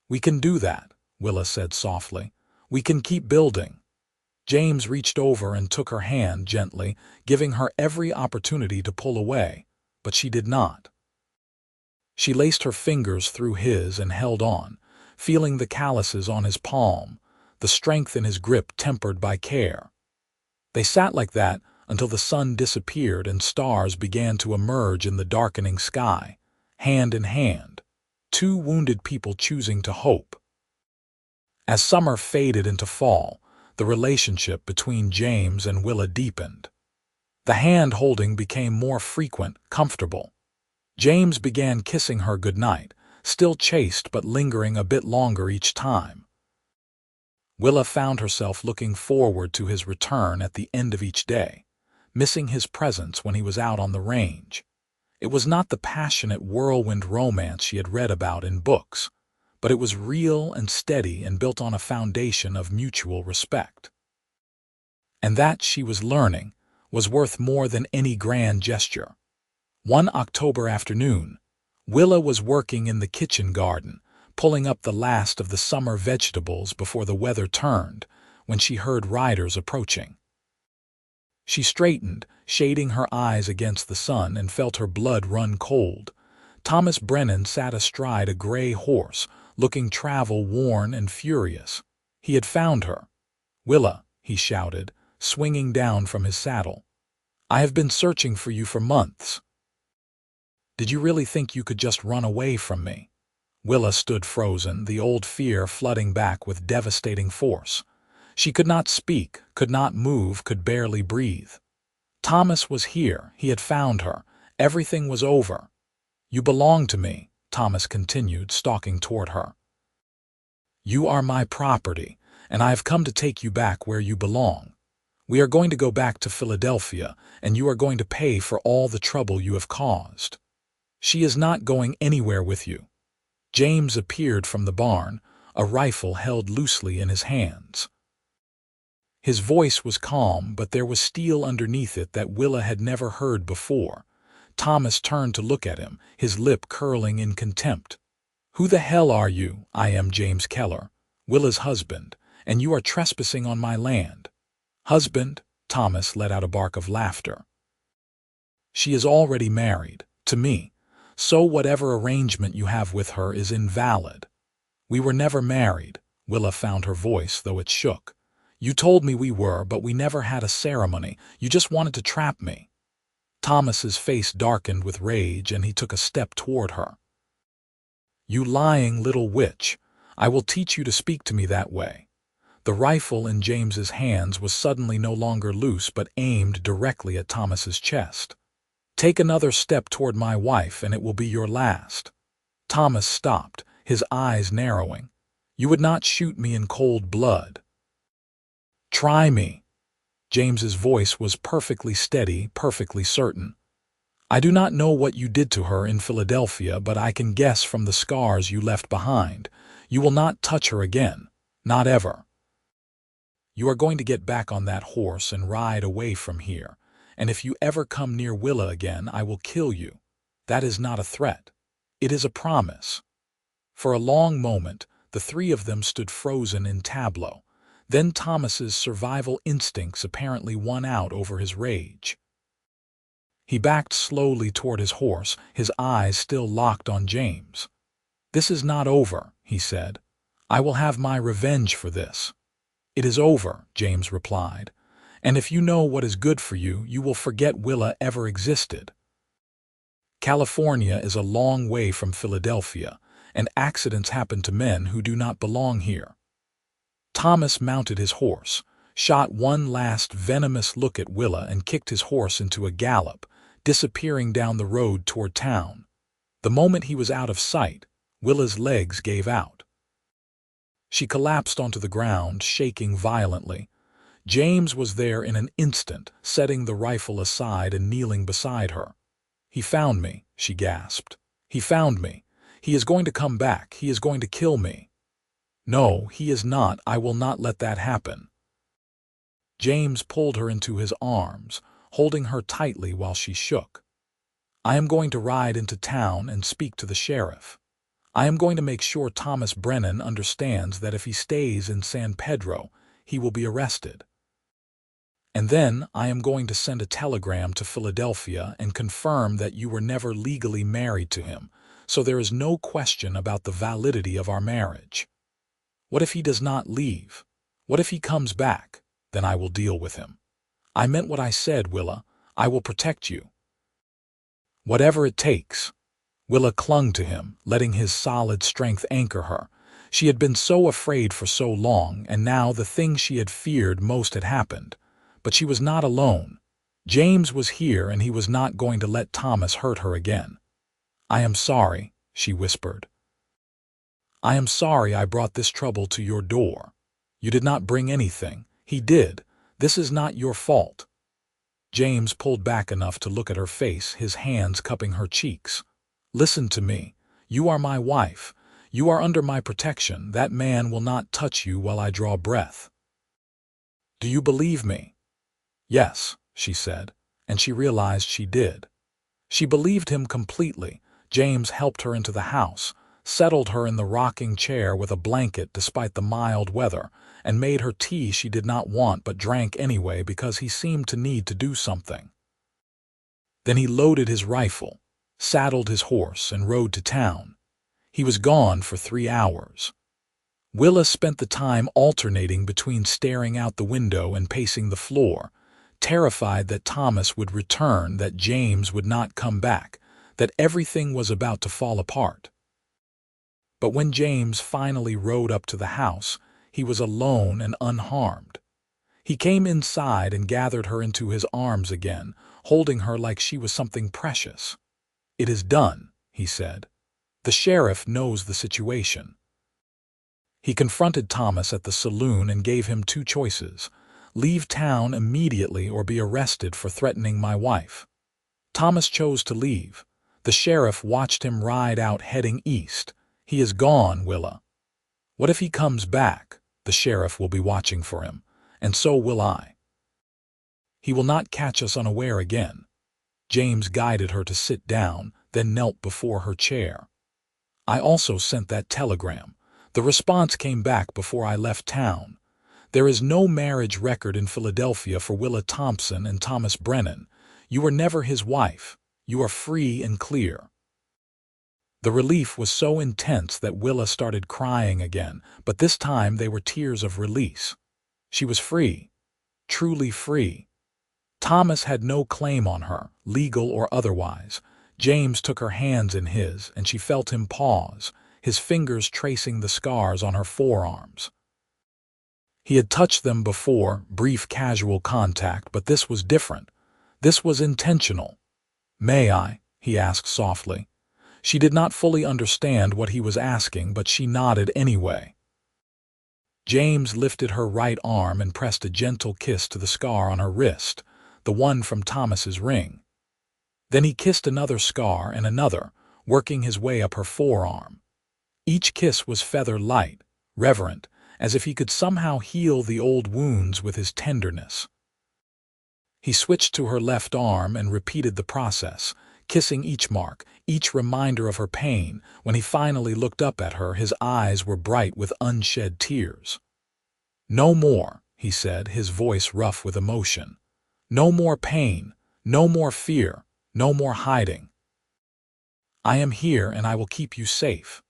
"We can do that," Willa said softly. "We can keep building." James reached over and took her hand gently, giving her every opportunity to pull away, but she did not. She laced her fingers through his and held on, feeling the calluses on his palm, the strength in his grip tempered by care. They sat like that until the sun disappeared and stars began to emerge in the darkening sky, hand in hand, two wounded people choosing to hope. As summer faded into fall, the relationship between James and Willa deepened. The hand-holding became more frequent, comfortable. James began kissing her goodnight, still chaste but lingering a bit longer each time. Willa found herself looking forward to his return at the end of each day, missing his presence when he was out on the range. It was not the passionate whirlwind romance she had read about in books, but it was real and steady and built on a foundation of mutual respect. And that, she was learning, was worth more than any grand gesture. One October afternoon, Willa was working in the kitchen garden, pulling up the last of the summer vegetables before the weather turned, when she heard riders approaching. She straightened, shading her eyes against the sun, and felt her blood run cold. Thomas Brennan sat astride a gray horse, looking travel-worn and furious. He had found her. "Willa," he shouted, swinging down from his saddle. "I have been searching for you for months. Did you really think you could just run away from me?" Willa stood frozen, the old fear flooding back with devastating force. She could not speak, could not move, could barely breathe. Thomas was here. He had found her. Everything was over. "You belong to me," Thomas continued, stalking toward her. "You are my property, and I have come to take you back where you belong. We are going to go back to Philadelphia, and you are going to pay for all the trouble you have caused." "She is not going anywhere with you." James appeared from the barn, a rifle held loosely in his hands. His voice was calm, but there was steel underneath it that Willa had never heard before. Thomas turned to look at him, his lip curling in contempt. "Who the hell are you?" "I am James Keller, Willa's husband, and you are trespassing on my land." "Husband?" Thomas let out a bark of laughter. "She is already married, to me, so whatever arrangement you have with her is invalid." "We were never married." Willa found her voice, though it shook. "You told me we were, but we never had a ceremony. You just wanted to trap me." Thomas's face darkened with rage, and he took a step toward her. "You lying little witch! I will teach you to speak to me that way." The rifle in James's hands was suddenly no longer loose but aimed directly at Thomas's chest. "Take another step toward my wife, and it will be your last." Thomas stopped, his eyes narrowing. "You would not shoot me in cold blood." "Try me." James's voice was perfectly steady, perfectly certain. "I do not know what you did to her in Philadelphia, but I can guess from the scars you left behind. You will not touch her again. Not ever. You are going to get back on that horse and ride away from here, and if you ever come near Willa again, I will kill you. That is not a threat. It is a promise." For a long moment, the three of them stood frozen in tableau. Then Thomas's survival instincts apparently won out over his rage. He backed slowly toward his horse, his eyes still locked on James. "This is not over," he said. "I will have my revenge for this." "It is over," James replied. "And if you know what is good for you, you will forget Willa ever existed." California is a long way from Philadelphia, and accidents happen to men who do not belong here. Thomas mounted his horse, shot one last venomous look at Willa, and kicked his horse into a gallop, disappearing down the road toward town. The moment he was out of sight, Willa's legs gave out. She collapsed onto the ground, shaking violently. James was there in an instant, setting the rifle aside and kneeling beside her. "He found me," she gasped. "He found me. He is going to come back. He is going to kill me." "No, he is not. I will not let that happen." James pulled her into his arms, holding her tightly while she shook. "I am going to ride into town and speak to the sheriff. I am going to make sure Thomas Brennan understands that if he stays in San Pedro, he will be arrested. And then I am going to send a telegram to Philadelphia and confirm that you were never legally married to him, so there is no question about the validity of our marriage. What if he does not leave? What if he comes back? Then I will deal with him. I meant what I said, Willa. I will protect you. Whatever it takes." Willa clung to him, letting his solid strength anchor her. She had been so afraid for so long, and now the thing she had feared most had happened. But she was not alone. James was here, and he was not going to let Thomas hurt her again. "I am sorry," she whispered. "I am sorry I brought this trouble to your door. You did not bring anything. He did. This is not your fault." James pulled back enough to look at her face, his hands cupping her cheeks. "Listen to me. You are my wife. You are under my protection. That man will not touch you while I draw breath. Do you believe me?" "Yes," she said, and she realized she did. She believed him completely. James helped her into the house, settled her in the rocking chair with a blanket despite the mild weather, and made her tea she did not want but drank anyway because he seemed to need to do something. Then he loaded his rifle, saddled his horse, and rode to town. He was gone for 3 hours. Willa spent the time alternating between staring out the window and pacing the floor, terrified that Thomas would return, that James would not come back, that everything was about to fall apart. But when James finally rode up to the house, he was alone and unharmed. He came inside and gathered her into his arms again, holding her like she was something precious. "It is done," he said. "The sheriff knows the situation." He confronted Thomas at the saloon and gave him 2 choices: leave town immediately or be arrested for threatening my wife. Thomas chose to leave. The sheriff watched him ride out, heading east. "He is gone, Willa." "What if he comes back?" "The sheriff will be watching for him. and so will I. He will not catch us unaware again. James guided her to sit down, then knelt before her chair. I also sent that telegram. The response came back before I left town. There is no marriage record in Philadelphia for Willa Thompson and Thomas Brennan. You were never his wife. You are free and clear. The relief was so intense that Willa started crying again, but this time they were tears of release. She was free, truly free. Thomas had no claim on her, legal or otherwise. James took her hands in his, and she felt him pause, his fingers tracing the scars on her forearms. He had touched them before, brief casual contact, but this was different. This was intentional. "May I?" he asked softly. She did not fully understand what he was asking, but she nodded anyway. James lifted her right arm and pressed a gentle kiss to the scar on her wrist, the one from Thomas's ring. Then he kissed another scar and another, working his way up her forearm. Each kiss was feather-light, reverent, as if he could somehow heal the old wounds with his tenderness. He switched to her left arm and repeated the process, kissing each mark, each reminder of her pain. When he finally looked up at her, his eyes were bright with unshed tears. "No more," he said, his voice rough with emotion. "No more pain, no more fear, no more hiding. I am here and I will keep you safe.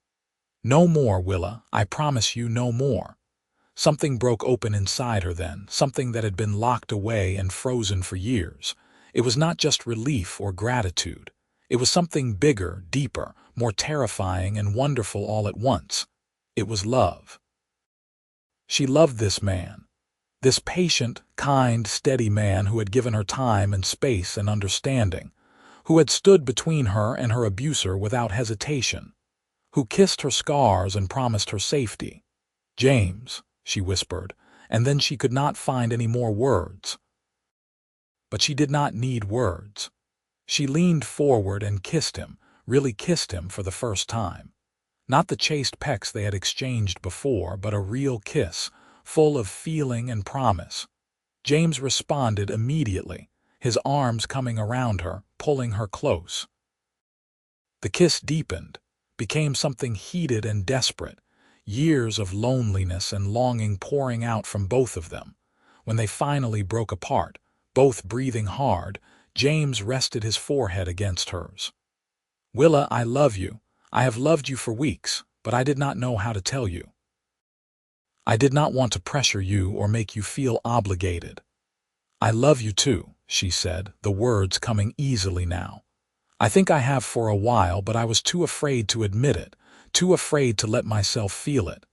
No more, Willa, I promise you no more." Something broke open inside her then, something that had been locked away and frozen for years. It was not just relief or gratitude. It was something bigger, deeper, more terrifying and wonderful all at once. It was love. She loved this man. This patient, kind, steady man who had given her time and space and understanding, who had stood between her and her abuser without hesitation, who kissed her scars and promised her safety. "James," she whispered, and then she could not find any more words. But she did not need words. She leaned forward and kissed him, really kissed him for the first time. Not the chaste pecks they had exchanged before, but a real kiss, full of feeling and promise. James responded immediately, his arms coming around her, pulling her close. The kiss deepened, became something heated and desperate, years of loneliness and longing pouring out from both of them. When they finally broke apart, both breathing hard, James rested his forehead against hers. "Willa, I love you. I have loved you for weeks, but I did not know how to tell you. I did not want to pressure you or make you feel obligated. I love you too," she said, the words coming easily now. "I think I have for a while, but I was too afraid to admit it, too afraid to let myself feel it.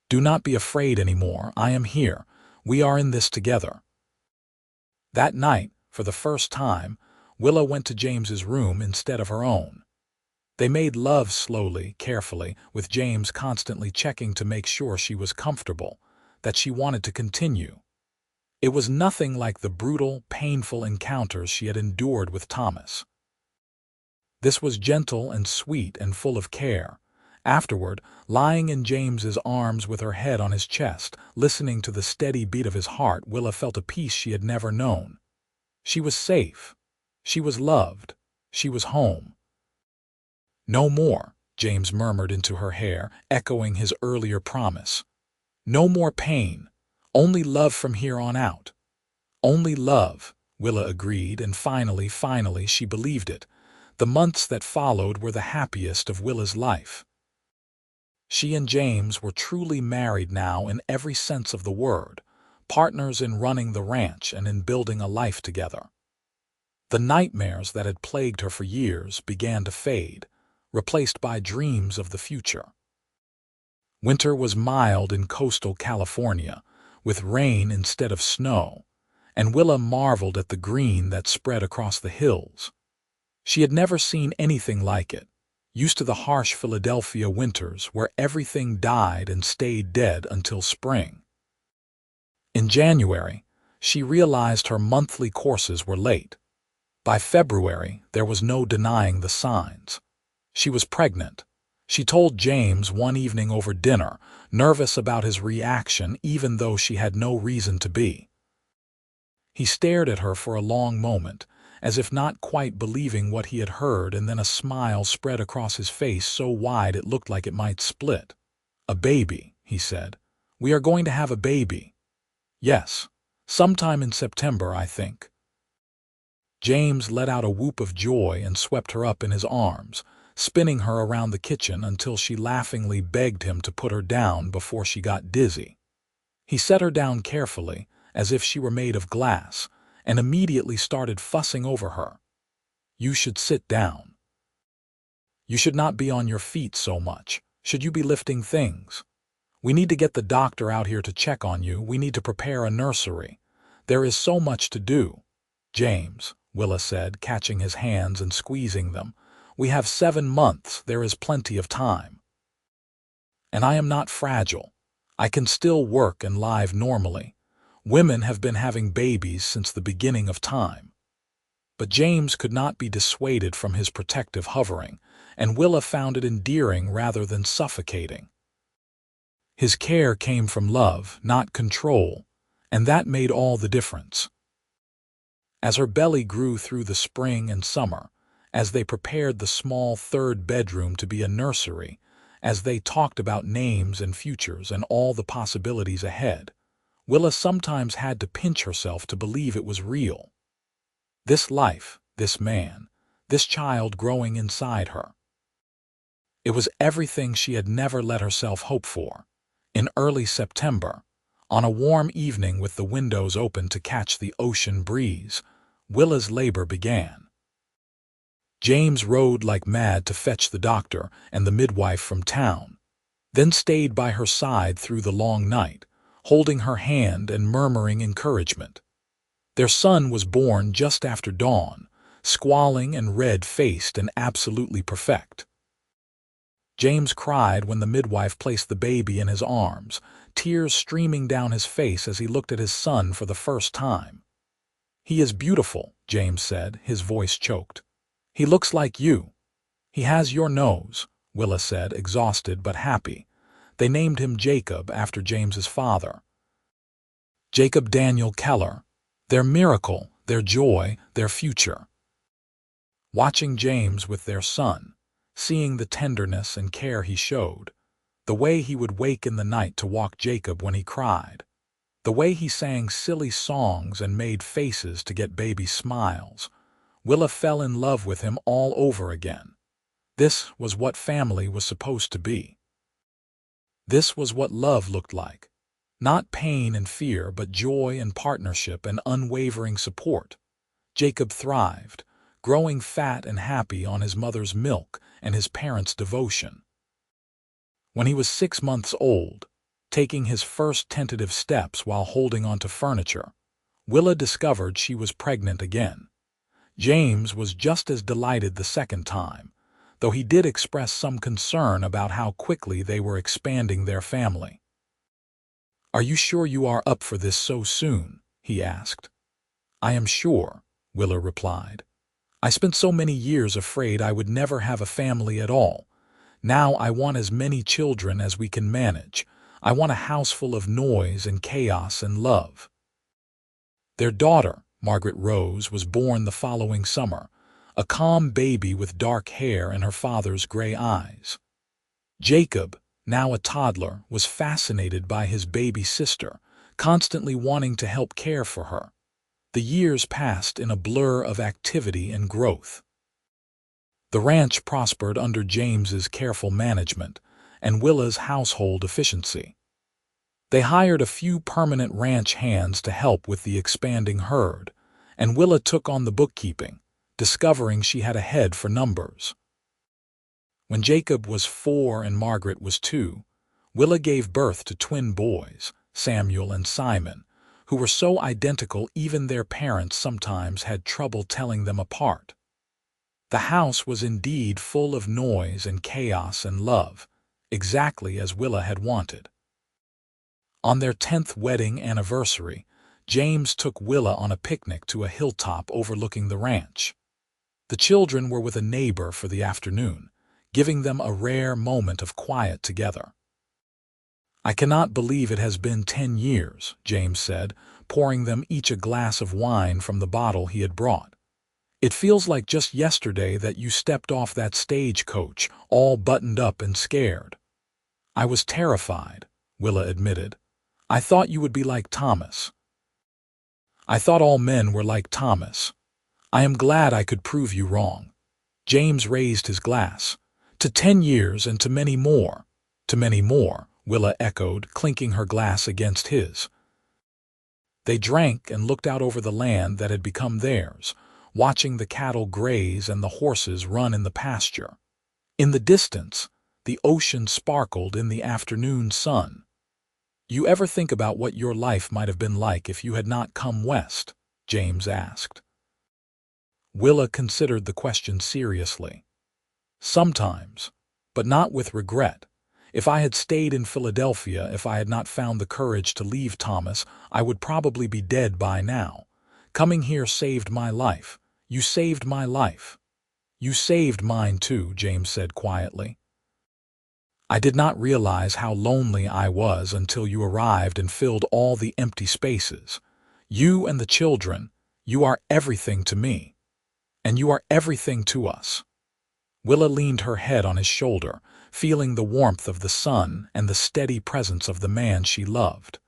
Do not be afraid anymore. I am here. We are in this together." That night, for the first time, Willa went to James's room instead of her own. They made love slowly, carefully, with James constantly checking to make sure she was comfortable, that she wanted to continue. It was nothing like the brutal, painful encounters she had endured with Thomas. This was gentle and sweet and full of care. Afterward, lying in James's arms with her head on his chest, listening to the steady beat of his heart, Willa felt a peace she had never known. She was safe. She was loved. She was home. "No more," James murmured into her hair, echoing his earlier promise. "No more pain. Only love from here on out." "Only love," Willa agreed, and finally, she believed it. The months that followed were the happiest of Willa's life. She and James were truly married now in every sense of the word, partners in running the ranch and in building a life together. The nightmares that had plagued her for years began to fade, replaced by dreams of the future. Winter was mild in coastal California, with rain instead of snow, and Willa marveled at the green that spread across the hills. She had never seen anything like it, used to the harsh Philadelphia winters where everything died and stayed dead until spring. In January, she realized her monthly courses were late. By February, there was no denying the signs. She was pregnant. She told James one evening over dinner, nervous about his reaction even though she had no reason to be. He stared at her for a long moment, as if not quite believing what he had heard, and then a smile spread across his face so wide it looked like it might split. "A baby," he said. "We are going to have a baby." "Yes, sometime in September, I think." James let out a whoop of joy and swept her up in his arms, spinning her around the kitchen until she laughingly begged him to put her down before she got dizzy. He set her down carefully, as if she were made of glass, and immediately started fussing over her. "You should sit down. You should not be on your feet so much. Should you be lifting things? We need to get the doctor out here to check on you. We need to prepare a nursery. There is so much to do." "James," Willa said, catching his hands and squeezing them, "we have 7 months. There is plenty of time. And I am not fragile. I can still work and live normally. Women have been having babies since the beginning of time." But James could not be dissuaded from his protective hovering, and Willa found it endearing rather than suffocating. His care came from love, not control, and that made all the difference. As her belly grew through the spring and summer, as they prepared the small 3rd bedroom to be a nursery, as they talked about names and futures and all the possibilities ahead, Willa sometimes had to pinch herself to believe it was real. This life, this man, this child growing inside her. It was everything she had never let herself hope for. In early September, on a warm evening with the windows open to catch the ocean breeze, Willa's labor began. James rode like mad to fetch the doctor and the midwife from town, then stayed by her side through the long night, holding her hand and murmuring encouragement. Their son was born just after dawn, squalling and red-faced and absolutely perfect. James cried when the midwife placed the baby in his arms, tears streaming down his face as he looked at his son for the first time. "He is beautiful," James said, his voice choked. "He looks like you. He has your nose," Willa said, exhausted but happy. They named him Jacob after James's father. Jacob Daniel Keller, their miracle, their joy, their future. Watching James with their son, seeing the tenderness and care he showed, the way he would wake in the night to walk Jacob when he cried, the way he sang silly songs and made faces to get baby smiles, Willa fell in love with him all over again. This was what family was supposed to be. This was what love looked like. Not pain and fear, but joy and partnership and unwavering support. Jacob thrived, growing fat and happy on his mother's milk and his parents' devotion. When he was 6 months old, taking his first tentative steps while holding onto furniture, Willa discovered she was pregnant again. James was just as delighted the second time, though he did express some concern about how quickly they were expanding their family. "Are you sure you are up for this so soon?" he asked. "I am sure," Willa replied. "I spent so many years afraid I would never have a family at all. Now I want as many children as we can manage. I want a house full of noise and chaos and love." Their daughter, Margaret Rose, was born the following summer, a calm baby with dark hair and her father's gray eyes. Jacob, now a toddler, was fascinated by his baby sister, constantly wanting to help care for her. The years passed in a blur of activity and growth. The ranch prospered under James's careful management and Willa's household efficiency. They hired a few permanent ranch hands to help with the expanding herd, and Willa took on the bookkeeping, discovering she had a head for numbers. When Jacob was 4 and Margaret was 2, Willa gave birth to twin boys, Samuel and Simon, who were so identical even their parents sometimes had trouble telling them apart. The house was indeed full of noise and chaos and love, exactly as Willa had wanted. On their 10th wedding anniversary, James took Willa on a picnic to a hilltop overlooking the ranch. The children were with a neighbor for the afternoon, giving them a rare moment of quiet together. "I cannot believe it has been 10 years, James said, pouring them each a glass of wine from the bottle he had brought. "It feels like just yesterday that you stepped off that stagecoach, all buttoned up and scared." "I was terrified," Willa admitted. "I thought you would be like Thomas." "I thought all men were like Thomas. I am glad I could prove you wrong." James raised his glass. "To 10 years and to many more." "To many more," Willa echoed, clinking her glass against his. They drank and looked out over the land that had become theirs, watching the cattle graze and the horses run in the pasture. In the distance, the ocean sparkled in the afternoon sun. "You ever think about what your life might have been like if you had not come west?" James asked. Willa considered the question seriously. "Sometimes, but not with regret. If I had stayed in Philadelphia, if I had not found the courage to leave Thomas, I would probably be dead by now. Coming here saved my life. You saved my life." "You saved mine too," James said quietly. "I did not realize how lonely I was until you arrived and filled all the empty spaces. You and the children, you are everything to me. And you are everything to us." Willa leaned her head on his shoulder, feeling the warmth of the sun and the steady presence of the man she loved.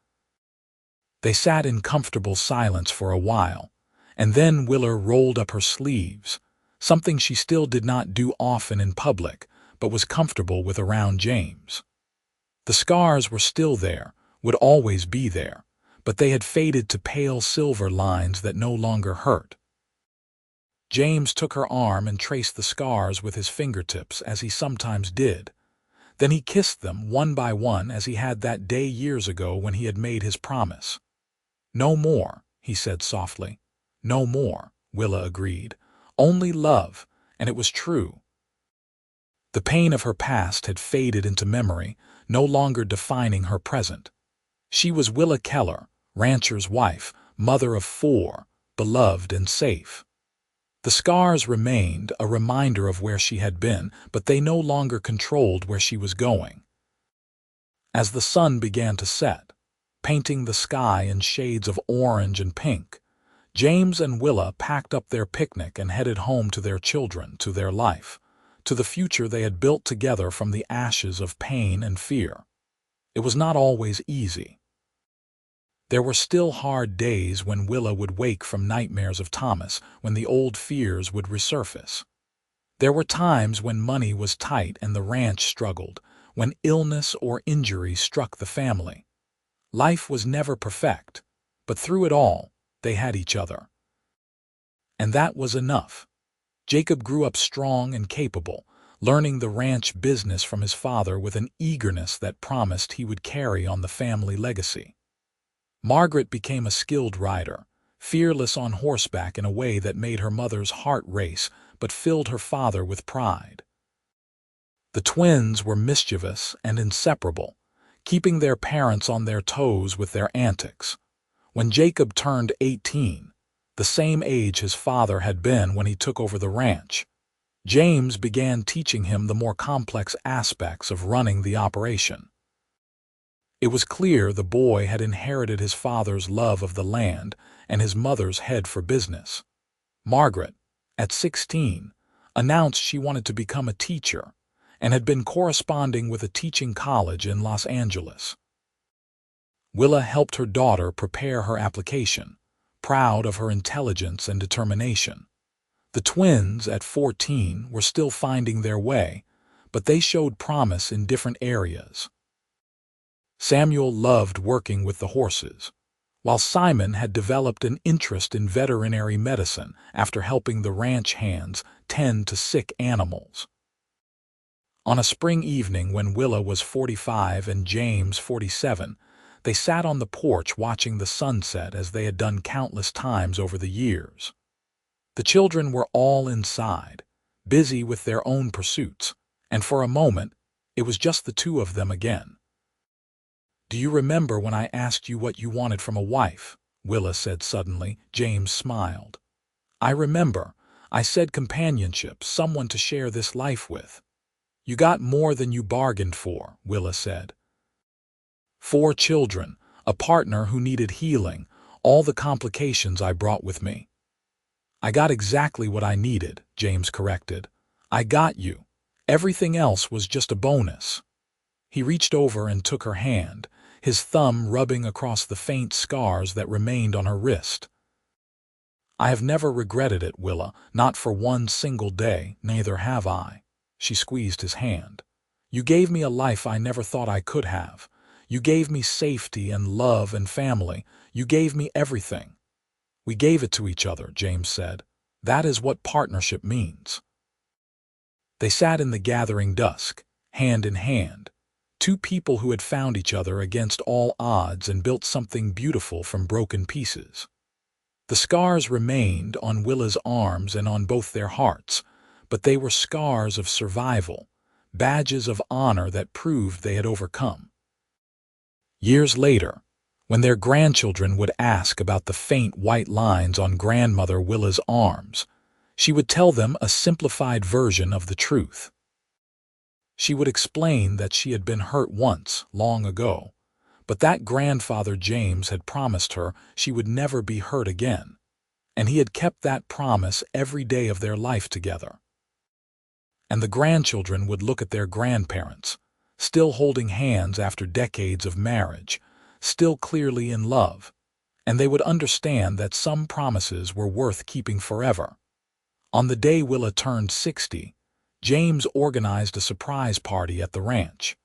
They sat in comfortable silence for a while, and then Willa rolled up her sleeves, something she still did not do often in public, but was comfortable with around James. The scars were still there, would always be there, but they had faded to pale silver lines that no longer hurt. James took her arm and traced the scars with his fingertips, as he sometimes did. Then he kissed them one by one as he had that day years ago when he had made his promise. "No more," he said softly. "No more," Willa agreed. "Only love," and it was true. The pain of her past had faded into memory, no longer defining her present. She was Willa Keller, rancher's wife, mother of 4, beloved and safe. The scars remained, a reminder of where she had been, but they no longer controlled where she was going. As the sun began to set, painting the sky in shades of orange and pink, James and Willa packed up their picnic and headed home to their children, to their life, to the future they had built together from the ashes of pain and fear. It was not always easy. There were still hard days when Willa would wake from nightmares of Thomas, when the old fears would resurface. There were times when money was tight and the ranch struggled, when illness or injury struck the family. Life was never perfect, but through it all, they had each other. And that was enough. Jacob grew up strong and capable, learning the ranch business from his father with an eagerness that promised he would carry on the family legacy. Margaret became a skilled rider, fearless on horseback in a way that made her mother's heart race but filled her father with pride. The twins were mischievous and inseparable, keeping their parents on their toes with their antics. When Jacob turned 18, the same age his father had been when he took over the ranch, James began teaching him the more complex aspects of running the operation. It was clear the boy had inherited his father's love of the land and his mother's head for business. Margaret, at 16, announced she wanted to become a teacher and had been corresponding with a teaching college in Los Angeles. Willa helped her daughter prepare her application, proud of her intelligence and determination. The twins, at 14, were still finding their way, but they showed promise in different areas. Samuel loved working with the horses, while Simon had developed an interest in veterinary medicine after helping the ranch hands tend to sick animals. On a spring evening when Willa was 45 and James 47, they sat on the porch watching the sunset as they had done countless times over the years. The children were all inside, busy with their own pursuits, and for a moment, it was just the two of them again. "Do you remember when I asked you what you wanted from a wife?" Willa said suddenly. James smiled. "I remember. I said companionship, someone to share this life with." You got more than you bargained for, Willa said. 4 children, a partner who needed healing, all the complications I brought with me. I got exactly what I needed, James corrected. I got you. Everything else was just a bonus. He reached over and took her hand, his thumb rubbing across the faint scars that remained on her wrist. I have never regretted it, Willa, not for one single day, neither have I. She squeezed his hand. You gave me a life I never thought I could have. You gave me safety and love and family. You gave me everything. We gave it to each other, James said. That is what partnership means. They sat in the gathering dusk, hand in hand, 2 people who had found each other against all odds and built something beautiful from broken pieces. The scars remained on Willa's arms and on both their hearts, but they were scars of survival, badges of honor that proved they had overcome. Years later, when their grandchildren would ask about the faint white lines on grandmother Willa's arms, she would tell them a simplified version of the truth. She would explain that she had been hurt once, long ago, but that grandfather James had promised her she would never be hurt again, and he had kept that promise every day of their life together. And the grandchildren would look at their grandparents, still holding hands after decades of marriage, still clearly in love, and they would understand that some promises were worth keeping forever. On the day Willa turned 60, James organized a surprise party at the ranch.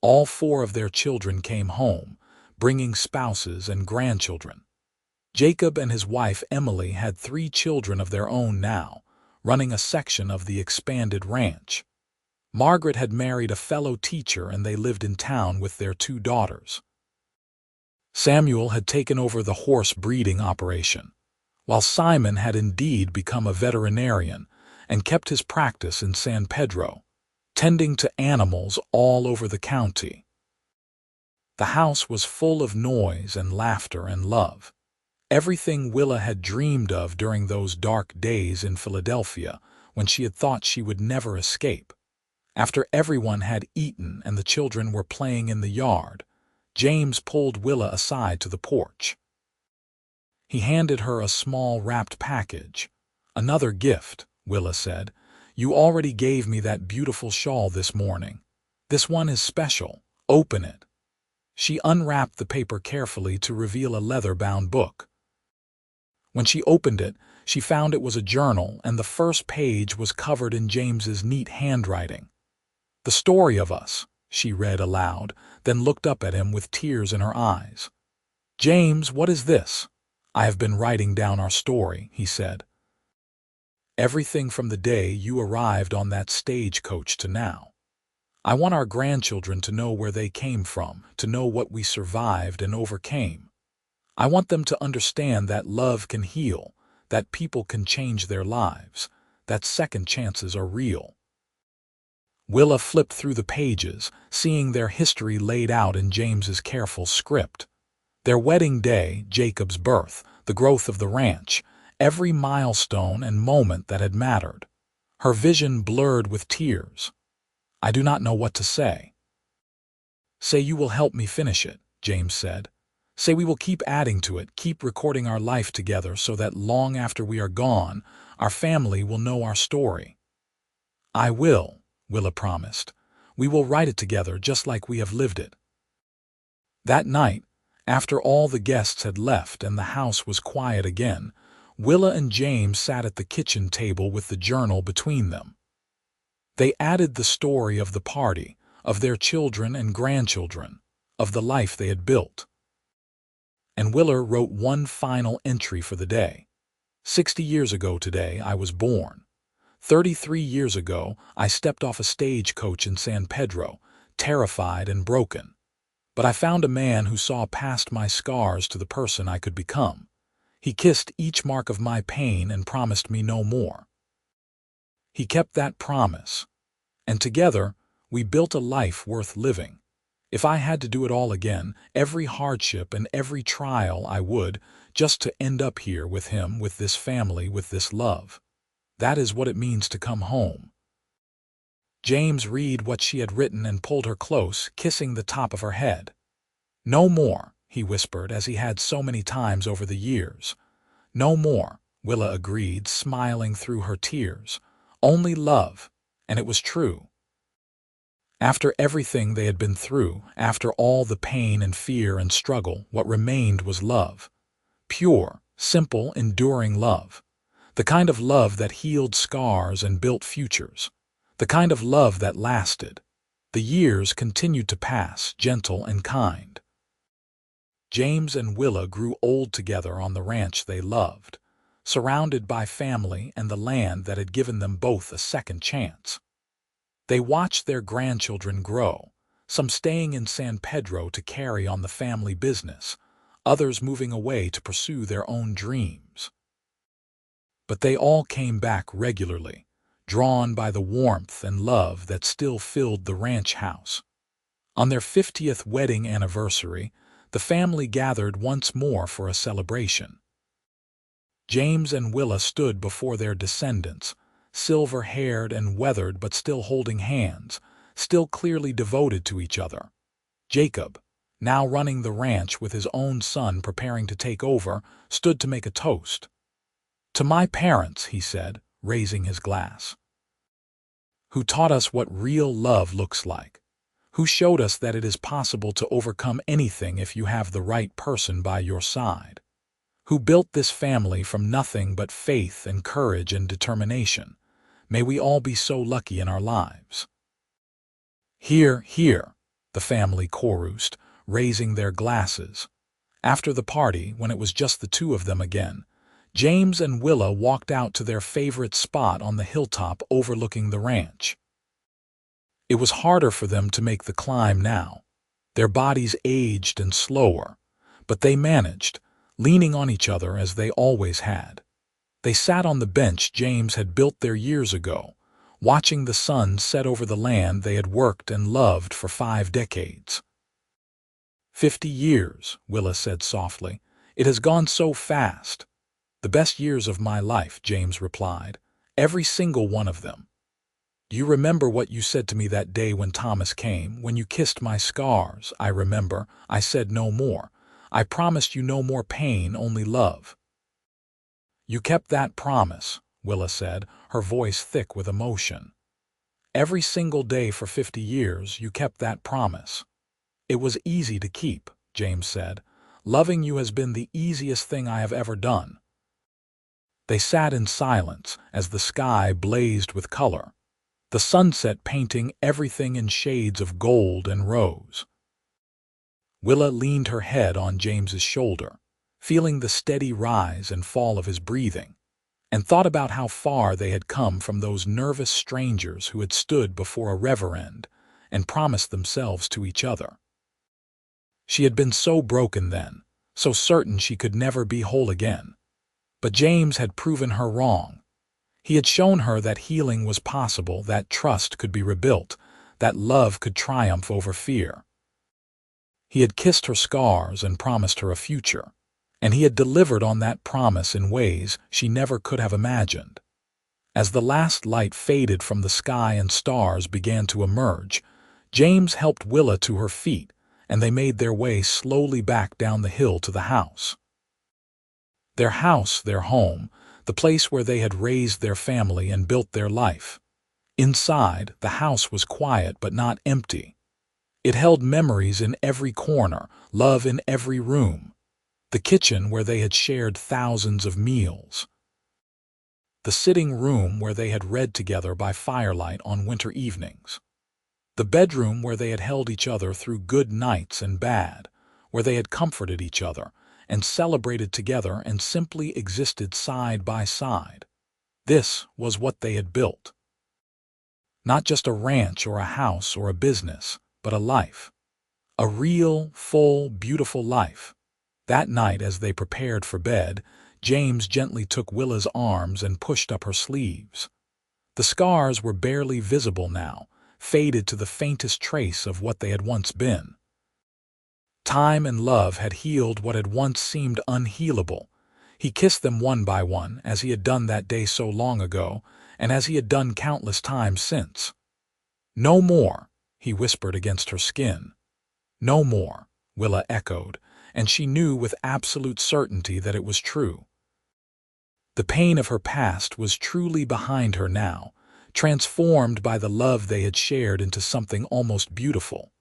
All 4 of their children came home, bringing spouses and grandchildren. Jacob and his wife Emily had 3 children of their own now, running a section of the expanded ranch. Margaret had married a fellow teacher and they lived in town with their 2 daughters. Samuel had taken over the horse breeding operation, while Simon had indeed become a veterinarian and kept his practice in San Pedro, tending to animals all over the county. The house was full of noise and laughter and love. Everything Willa had dreamed of during those dark days in Philadelphia when she had thought she would never escape. After everyone had eaten and the children were playing in the yard, James pulled Willa aside to the porch. He handed her a small wrapped package. Another gift, Willa said. You already gave me that beautiful shawl this morning. This one is special. Open it. She unwrapped the paper carefully to reveal a leather-bound book. When she opened it, she found it was a journal, and the first page was covered in James's neat handwriting. The story of us, she read aloud, then looked up at him with tears in her eyes. James, what is this? I have been writing down our story, he said. Everything from the day you arrived on that stagecoach to now. I want our grandchildren to know where they came from, to know what we survived and overcame. I want them to understand that love can heal, that people can change their lives, that second chances are real. Willa flipped through the pages, seeing their history laid out in James's careful script. Their wedding day, Jacob's birth, the growth of the ranch, every milestone and moment that had mattered. Her vision blurred with tears. I do not know what to say. Say you will help me finish it, James said. Say we will keep adding to it, keep recording our life together so that long after we are gone, our family will know our story. I will, Willa promised. We will write it together just like we have lived it. That night, after all the guests had left and the house was quiet again, Willa and James sat at the kitchen table with the journal between them. They added the story of the party, of their children and grandchildren, of the life they had built. And Willa wrote one final entry for the day. 60 years ago today, I was born. 33 years ago, I stepped off a stagecoach in San Pedro, terrified and broken. But I found a man who saw past my scars to the person I could become. He kissed each mark of my pain and promised me no more. He kept that promise, and together we built a life worth living. If I had to do it all again, every hardship and every trial I would, just to end up here with him, with this family, with this love. That is what it means to come home. James read what she had written and pulled her close, kissing the top of her head. "No more," he whispered, as he had so many times over the years. "No more," Willa agreed, smiling through her tears. "Only love." And it was true. After everything they had been through, after all the pain and fear and struggle, what remained was love. Pure, simple, enduring love. The kind of love that healed scars and built futures. The kind of love that lasted. The years continued to pass, gentle and kind. James and Willa grew old together on the ranch they loved, surrounded by family and the land that had given them both a second chance. They watched their grandchildren grow, some staying in San Pedro to carry on the family business, others moving away to pursue their own dreams. But they all came back regularly, drawn by the warmth and love that still filled the ranch house. On their 50th wedding anniversary, the family gathered once more for a celebration. James and Willa stood before their descendants, silver-haired and weathered but still holding hands, still clearly devoted to each other. Jacob, now running the ranch with his own son preparing to take over, stood to make a toast. "To my parents," he said, raising his glass, "who taught us what real love looks like, who showed us that it is possible to overcome anything if you have the right person by your side, who built this family from nothing but faith and courage and determination. May we all be so lucky in our lives." "Hear, hear," the family chorused, raising their glasses. After the party, when it was just the two of them again, James and Willa walked out to their favorite spot on the hilltop overlooking the ranch. It was harder for them to make the climb now. Their bodies aged and slower, but they managed, leaning on each other as they always had. They sat on the bench James had built there years ago, watching the sun set over the land they had worked and loved for 5 decades. 50 years, Willa said softly. "It has gone so fast." "The best years of my life," James replied. "Every single one of them." "Do you remember what you said to me that day when Thomas came, when you kissed my scars?" "I remember. I said no more. I promised you no more pain, only love." "You kept that promise," Willa said, her voice thick with emotion. "Every single day for 50 years, you kept that promise." "It was easy to keep," James said. "Loving you has been the easiest thing I have ever done." They sat in silence as the sky blazed with color, the sunset painting everything in shades of gold and rose. Willa leaned her head on James's shoulder, feeling the steady rise and fall of his breathing, and thought about how far they had come from those nervous strangers who had stood before a reverend and promised themselves to each other. She had been so broken then, so certain she could never be whole again. But James had proven her wrong. He had shown her that healing was possible, that trust could be rebuilt, that love could triumph over fear. He had kissed her scars and promised her a future, and he had delivered on that promise in ways she never could have imagined. As the last light faded from the sky and stars began to emerge, James helped Willa to her feet, and they made their way slowly back down the hill to the house. Their house, their home, the place where they had raised their family and built their life. Inside, the house was quiet but not empty. It held memories in every corner, love in every room. The kitchen where they had shared thousands of meals. The sitting room where they had read together by firelight on winter evenings. The bedroom where they had held each other through good nights and bad, where they had comforted each other and celebrated together and simply existed side by side. This was what they had built. Not just a ranch or a house or a business, but a life. A real, full, beautiful life. That night, as they prepared for bed, James gently took Willa's arms and pushed up her sleeves. The scars were barely visible now, faded to the faintest trace of what they had once been. Time and love had healed what had once seemed unhealable. He kissed them one by one, as he had done that day so long ago, and as he had done countless times since. "No more," he whispered against her skin. "No more," Willa echoed, and she knew with absolute certainty that it was true. The pain of her past was truly behind her now, transformed by the love they had shared into something almost beautiful.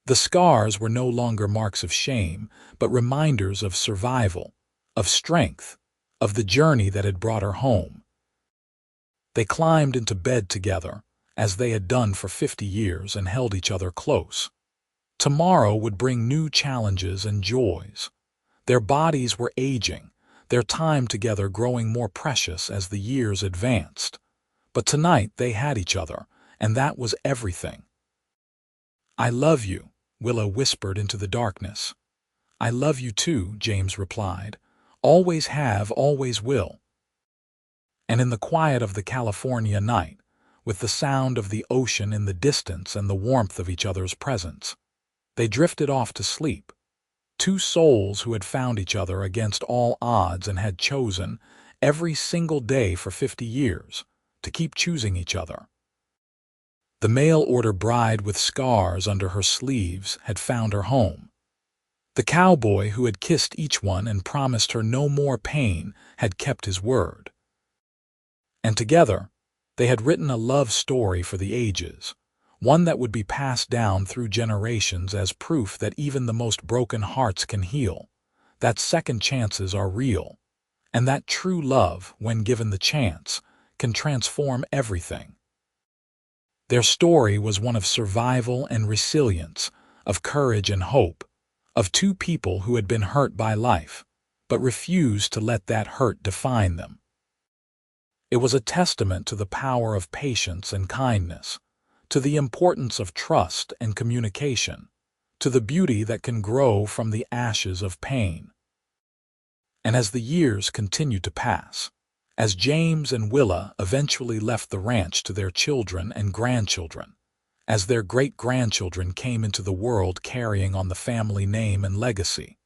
The scars were no longer marks of shame, but reminders of survival, of strength, of the journey that had brought her home. They climbed into bed together, as they had done for 50 years, and held each other close. Tomorrow would bring new challenges and joys. Their bodies were aging, their time together growing more precious as the years advanced. But tonight they had each other, and that was everything. "I love you," Willa whispered into the darkness. "I love you too," James replied. "Always have, always will." And in the quiet of the California night, with the sound of the ocean in the distance and the warmth of each other's presence, they drifted off to sleep. Two souls who had found each other against all odds and had chosen, every single day for 50 years, to keep choosing each other. The mail-order bride with scars under her sleeves had found her home. The cowboy who had kissed each one and promised her no more pain had kept his word. And together, they had written a love story for the ages, one that would be passed down through generations as proof that even the most broken hearts can heal, that second chances are real, and that true love, when given the chance, can transform everything. Their story was one of survival and resilience, of courage and hope, of two people who had been hurt by life, but refused to let that hurt define them. It was a testament to the power of patience and kindness, to the importance of trust and communication, to the beauty that can grow from the ashes of pain. And as the years continued to pass, as James and Willa eventually left the ranch to their children and grandchildren, as their great-grandchildren came into the world carrying on the family name and legacy,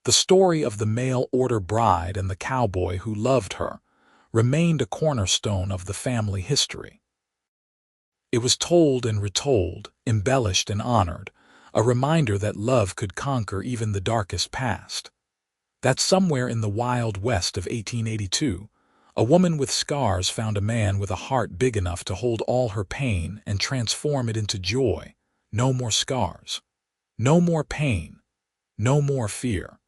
the story of the mail-order bride and the cowboy who loved her remained a cornerstone of the family history. It was told and retold, embellished and honored, a reminder that love could conquer even the darkest past. That somewhere in the Wild West of 1882, a woman with scars found a man with a heart big enough to hold all her pain and transform it into joy. No more scars. No more pain. No more fear.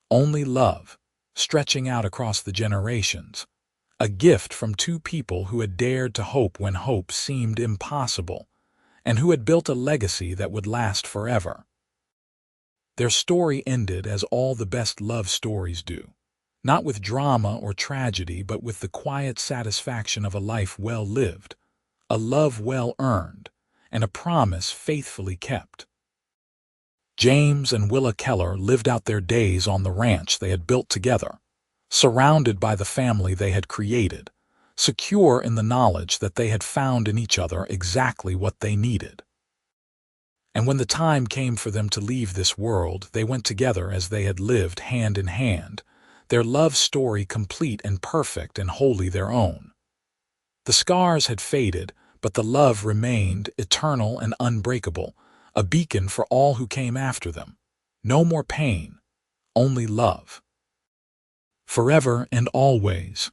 Only love, stretching out across the generations, a gift from two people who had dared to hope when hope seemed impossible, and who had built a legacy that would last forever. Their story ended as all the best love stories do, not with drama or tragedy, but with the quiet satisfaction of a life well lived, a love well earned, and a promise faithfully kept. James and Willa Keller lived out their days on the ranch they had built together, surrounded by the family they had created, secure in the knowledge that they had found in each other exactly what they needed. And when the time came for them to leave this world, they went together as they had lived hand in hand, their love story complete and perfect and wholly their own. The scars had faded, but the love remained eternal and unbreakable, a beacon for all who came after them. No more pain, only love. Forever and always.